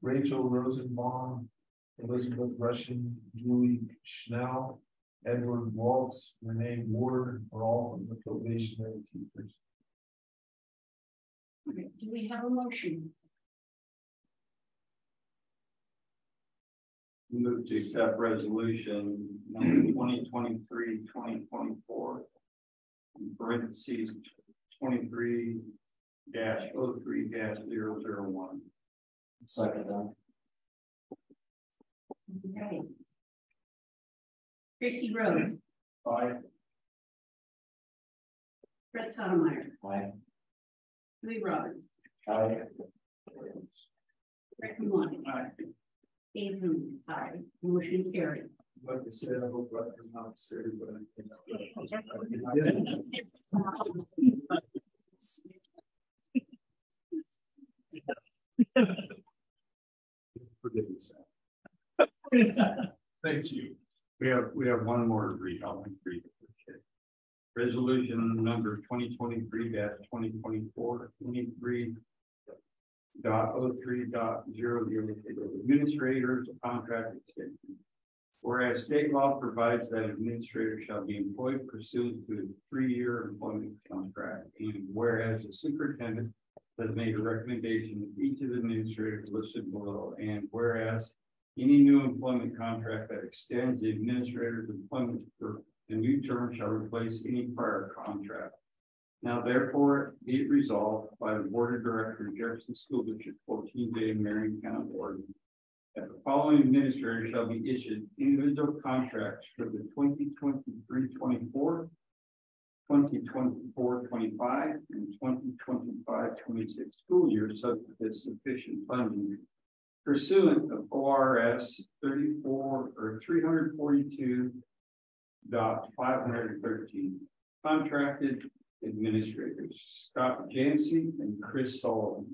Rachel Rosenbaum, Elizabeth Rushing, Julie Schnell, Edward Waltz, Renee Ward are all from the probationary teachers. Okay, do we have a motion? Move to accept resolution number 2023-2024, in parentheses 23-03-001. Second that. Okay. Tracy Rhodes. Aye. Brett Sotomayor. Aye. Lee Robbins. Aye. Rick Kamani. Aye. Adrian. Aye. Motion carried. Like I said, I hope I'm not serious, but Thank you. We have one more to read. I'll read it. Okay. Resolution number 2023-2024, 23.03.000, administrators contract extension. Whereas state law provides that administrators shall be employed pursuant to a 3-year employment contract, and whereas the superintendent has made a recommendation of each of the administrators listed below, and whereas any new employment contract that extends the administrator's employment The new term shall replace any prior contract. Now therefore be it resolved by the Board of Directors of Jefferson School District 14J Marion County, Oregon, that the following administrator shall be issued individual contracts for the 2023-24, 2024-25, and 2025-26 school years, subject to sufficient funding pursuant of ORS 342.513. Contracted administrators Scott Jancy and Chris Sullivan.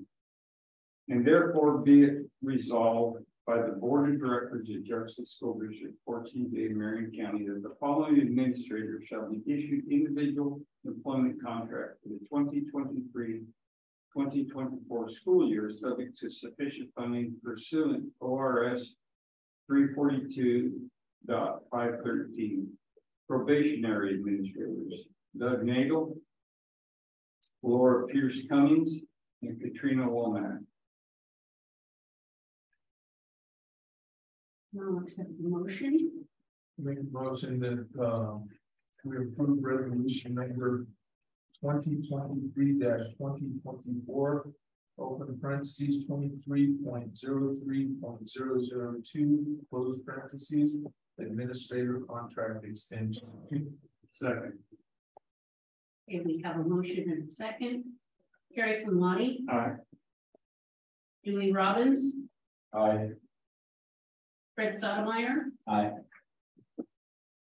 And therefore be it resolved by the Board of Directors of Jefferson School District 14J Marion County that the following administrators shall be issued individual employment contract for the 2023-2024 school year, subject to sufficient funding pursuant ORS 342.513. Probationary administrators Doug Nagel, Laura Pierce Cummings, and Katrina Womack. I'll accept the motion. Make a motion that we approve resolution number 2023-2024, open parentheses 23.03.002, close parentheses, administrator contract extension. Second. Okay, we have a motion and a second. Carrie Kumlani. Aye. Dewey Robbins. Aye. Fred Sotomayor. Aye.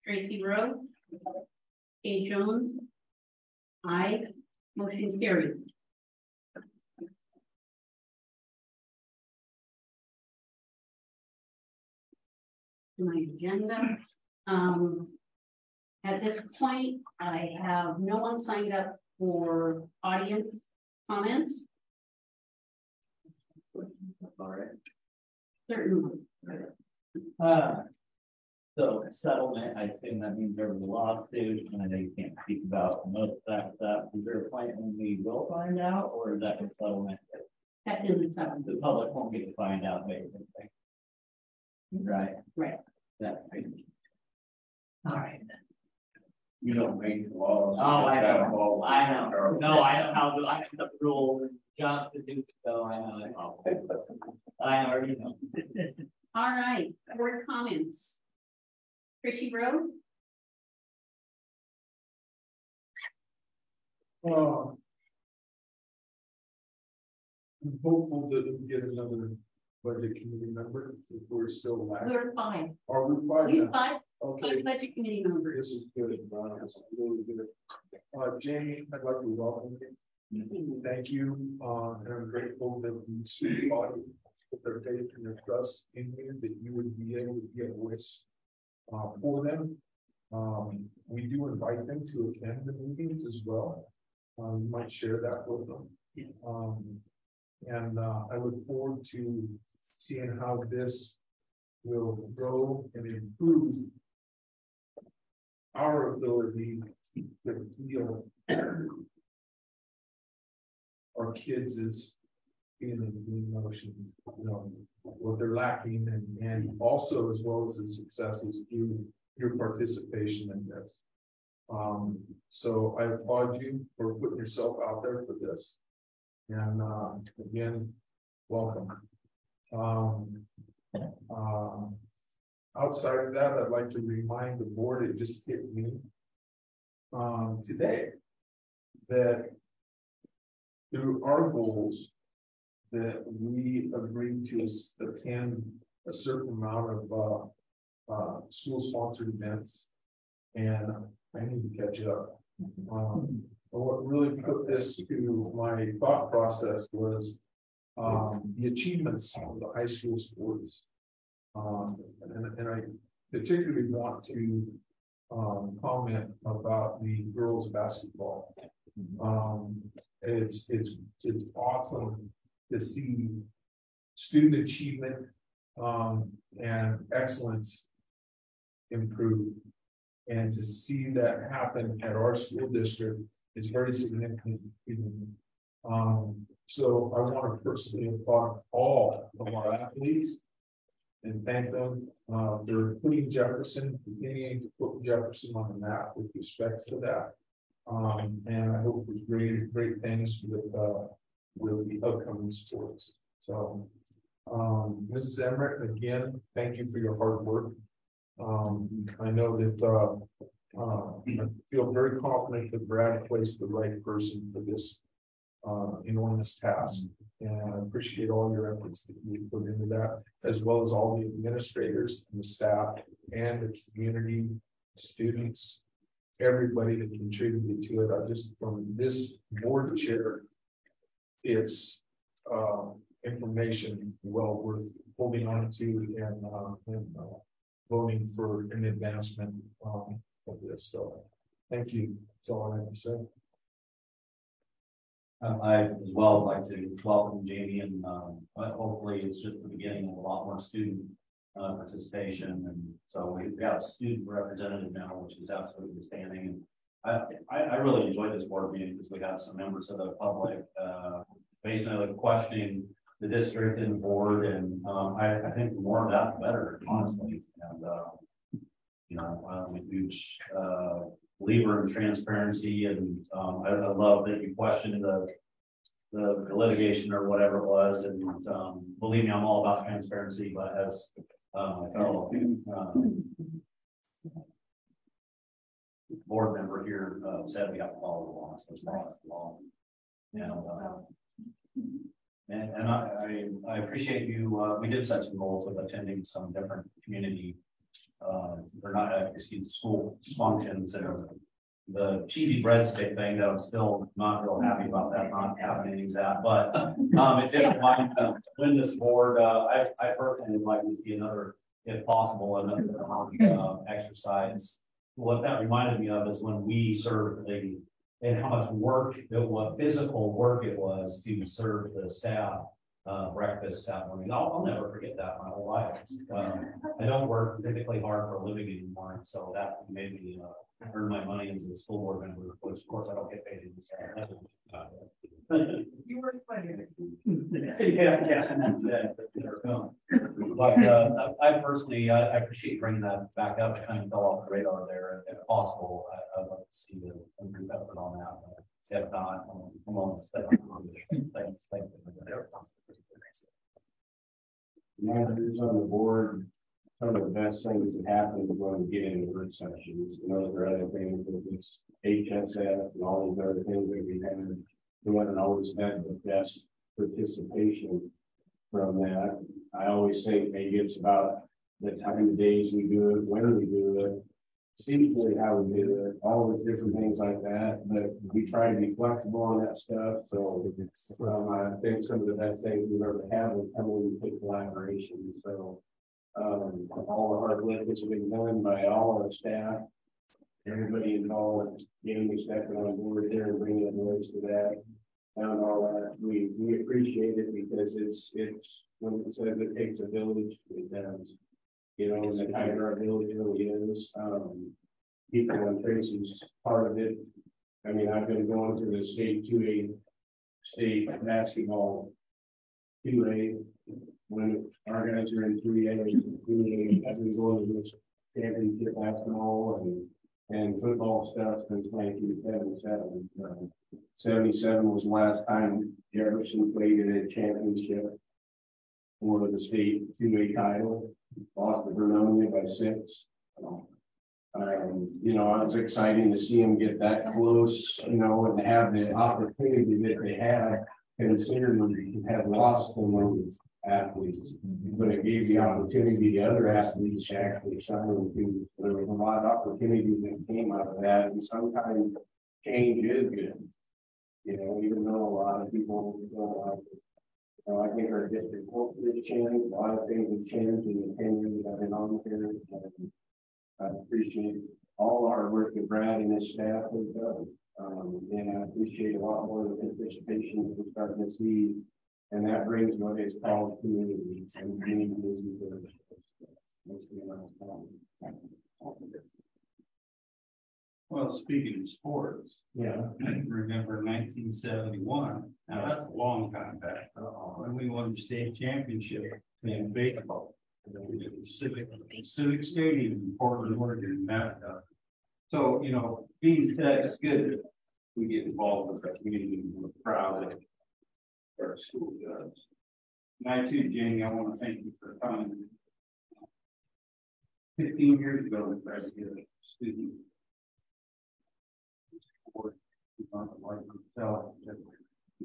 Tracy Rowe. Kay Jones. Aye. Motion carried. My agenda. At this point, I have no one signed up for audience comments. Certainly. So settlement, I assume that means there was a lawsuit, and I know you can't speak about most of that. Is there a point when we will find out, or is that the settlement? That's in the settlement. The public won't get to find out, basically. Right. Right. That's right. All right. You don't make the laws. Oh, I know. I know. No, I know how to. I know the rules. Jonathan do so. I know. I already know. All right. Board comments. Tracy Rowe. I'm hopeful that we get another budget committee member if we're still lacking. We're five. Are we five? You now? five. Okay. Five budget committee members. This is good, this is really good. Jamie, I'd like to welcome you. Thank you, and I'm grateful that we see body put their faith and their trust in you, that you would be able to be a voice for them. We do invite them to attend the meetings as well. You might share that with them. And I look forward to seeing how this will grow and improve our ability to feel our kids is feeling the emotion, you know, what they're lacking, and also as well as the successes through your participation in this. So I applaud you for putting yourself out there for this. And again, welcome. Outside of that, I'd like to remind the board, it just hit me today that through our goals that we agreed to attend a certain amount of school sponsored events, and I need to catch up. What really put this to my thought process was the achievements of the high school sports. And I particularly want to comment about the girls basketball. It's awesome to see student achievement and excellence improve, and to see that happen at our school district is very significant. So I want to personally applaud all of our athletes and thank them, for putting Jefferson, continuing to put Jefferson on the map with respect to that. And I hope there's great things with the upcoming sports. So, Mrs. Emmerich, again, thank you for your hard work. I know that, I feel very confident that Brad placed the right person for this enormous task. And I appreciate all your efforts that you put into that, as well as all the administrators and the staff and the community, students, everybody that contributed to it. I just, from this board chair, it's information well worth holding on to and voting for an advancement of this. So thank you. That's all I have to say. I as well would like to welcome Jamie, and hopefully it's just the beginning of a lot more student participation. And so we've got a student representative now, which is absolutely outstanding. And I really enjoyed this board meeting because we got some members of the public basically questioning the district and the board, and I think the more of that, the better, honestly. And you know, I'm a huge believer in transparency, and I love that you questioned the litigation or whatever it was. And believe me, I'm all about transparency, but as my fellow board member here said, we have to follow the law. So it's law. And I appreciate you. We did set some goals of attending some different community or not school functions, and the cheesy breadstick thing that I'm still not real happy about that not happening that, but it didn't mind win this board. I personally would like to see another, if possible, another exercise. What that reminded me of is when we served and how much work what physical work it was to serve the staff breakfast staff morning. I'll never forget that my whole life. I don't work particularly hard for a living anymore, and so that made me earn my money as a school board member, which of course I don't get paid in this. You were funny. But I personally, I appreciate bringing that back up. It kind of fell off the radar there. If possible, I'd like to see the group effort on that. If not, I'm on the step. Thank you. Managers on the board, some of the best things that happen is when we get into work sessions. You know, there are other things with this HSF and all these other things that we have. We haven't always had the best participation from that. I always think maybe it's about the time of days we do it, when we do it, seemingly how we do it, all the different things like that. But we try to be flexible on that stuff. So I think some of the best things we've ever had is coming with collaboration. So all the hard work that's been done by all our staff, everybody involved, getting me stepping on board there and bringing a voice to that. And all that, we appreciate it because it's when it says it takes a village, it does. You know, and the kind of our village really is. People and Tracy's part of it. I mean, I've been going to the state 2A state basketball 2A when our guys are in 3A. I've been going to this championship basketball and football stuff since 1977. 77 was the last time Jefferson played in a championship for the state 2A title. Lost to Vernonia by 6. You know, it was exciting to see them get that close, you know, and have the opportunity that they had, considering they have lost some of the athletes, but it gave the opportunity to other athletes to actually shine. There was a lot of opportunities that came out of that, and sometimes change is good. You know, even though a lot of people don't like it. I think our district culture has changed. A lot of things have changed in the 10 years I've been on here. I appreciate all our work that Brad and his staff have done. And I appreciate a lot more of the participation that we're starting to see. And that brings what is called community and community is Well, speaking of sports, yeah, I remember 1971. Now that's a long time back when we won the state championship in baseball. Civic Stadium in Portland, Oregon, that, so, you know, being said, it's good that we get involved with our community and we're proud that our school does. And I too, Jamie, I want to thank you for coming. 15 years ago, we tried to get a student on the life itself to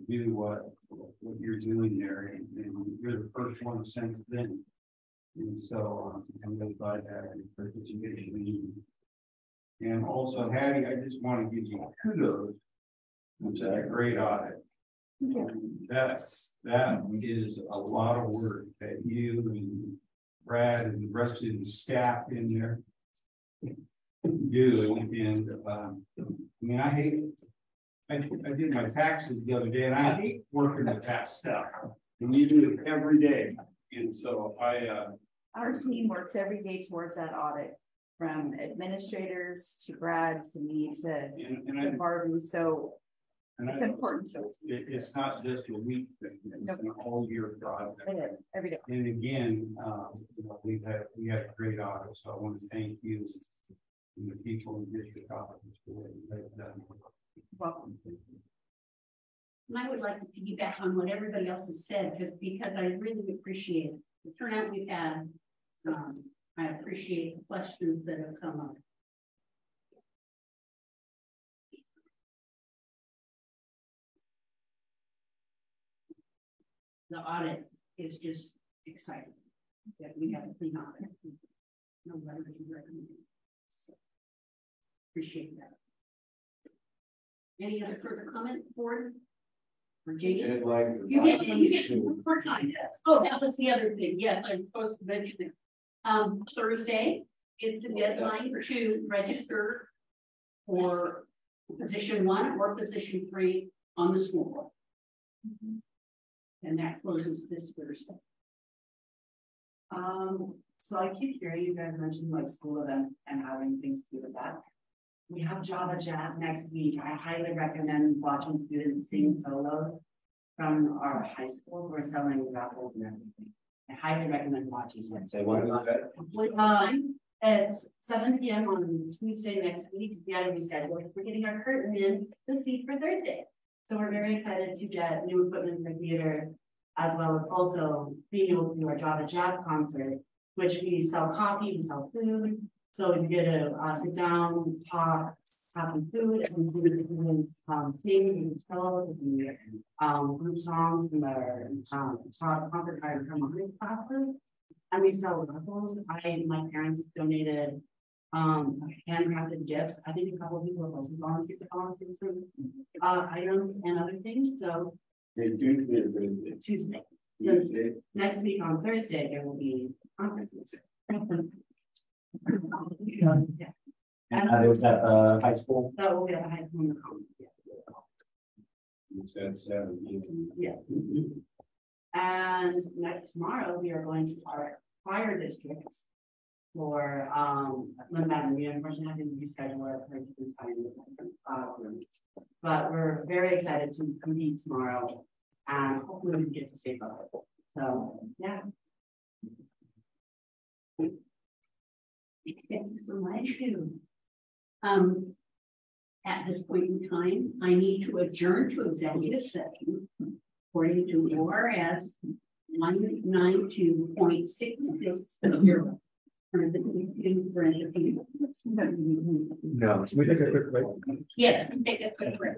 do what you're doing there, and you're the first one since then. And so I'm really glad to have you participation. And also, Hattie, I just want to give you kudos. It's a great audit. That is a lot of work that you and Brad and the rest of the staff in there do. And I mean, I did my taxes the other day, and I hate working with that stuff. And you do it every day. And so our team works every day towards that audit, from administrators to Brad to me to Barbie. So it's important to us. It's not just a week thing, it's an all year project. It is every day. And again, you know, we had a great audit, so I want to thank you and the people in district office for what they've done. Welcome. And I would like to piggyback on what everybody else has said, just because I really appreciate the turnout we've had. I appreciate the questions that have come up. The audit is just exciting that we have a clean audit. No letters of recommendation. So, appreciate that. Any other further comment, board? Or Jamie? You get more time. Oh, that was the other thing. Yes, I'm supposed to mention it. Thursday is the deadline to register for position 1 or position 3 on the school board. And that closes this Thursday. So I keep hearing you guys mention like school events and having things to do with that. We have Java Jazz next week. I highly recommend watching students sing solos from our high school. We're selling raffles and everything. I highly recommend watching it. Say what is that? It's 7 p.m. on Tuesday next week. We had to reschedule. We're getting our curtain in this week for Thursday. So we're very excited to get new equipment for theater, as well as also being able to do our Java Jazz concert, which we sell coffee, we sell food. So you get to sit down, talk, have some food, and we can sing, and tell, group songs from our concert card from our classes. And we sell raffles. My parents donated handcrafted gifts. I think a couple of people have also volunteered to volunteer some items and other things. So Tuesday. Next week on Thursday there will be conferences. Yeah. And that is at the high school? That will be at the high school. Yeah. And tomorrow we are going to our fire districts for Lynn. We unfortunately have to reschedule it for different time. But we're very excited to compete tomorrow, and hopefully we can get to state level. So yeah. Thank you so much. At this point in time, I need to adjourn to executive session according to ORS 192.66 of your. No, we take a quick break. Yes, take a quick break.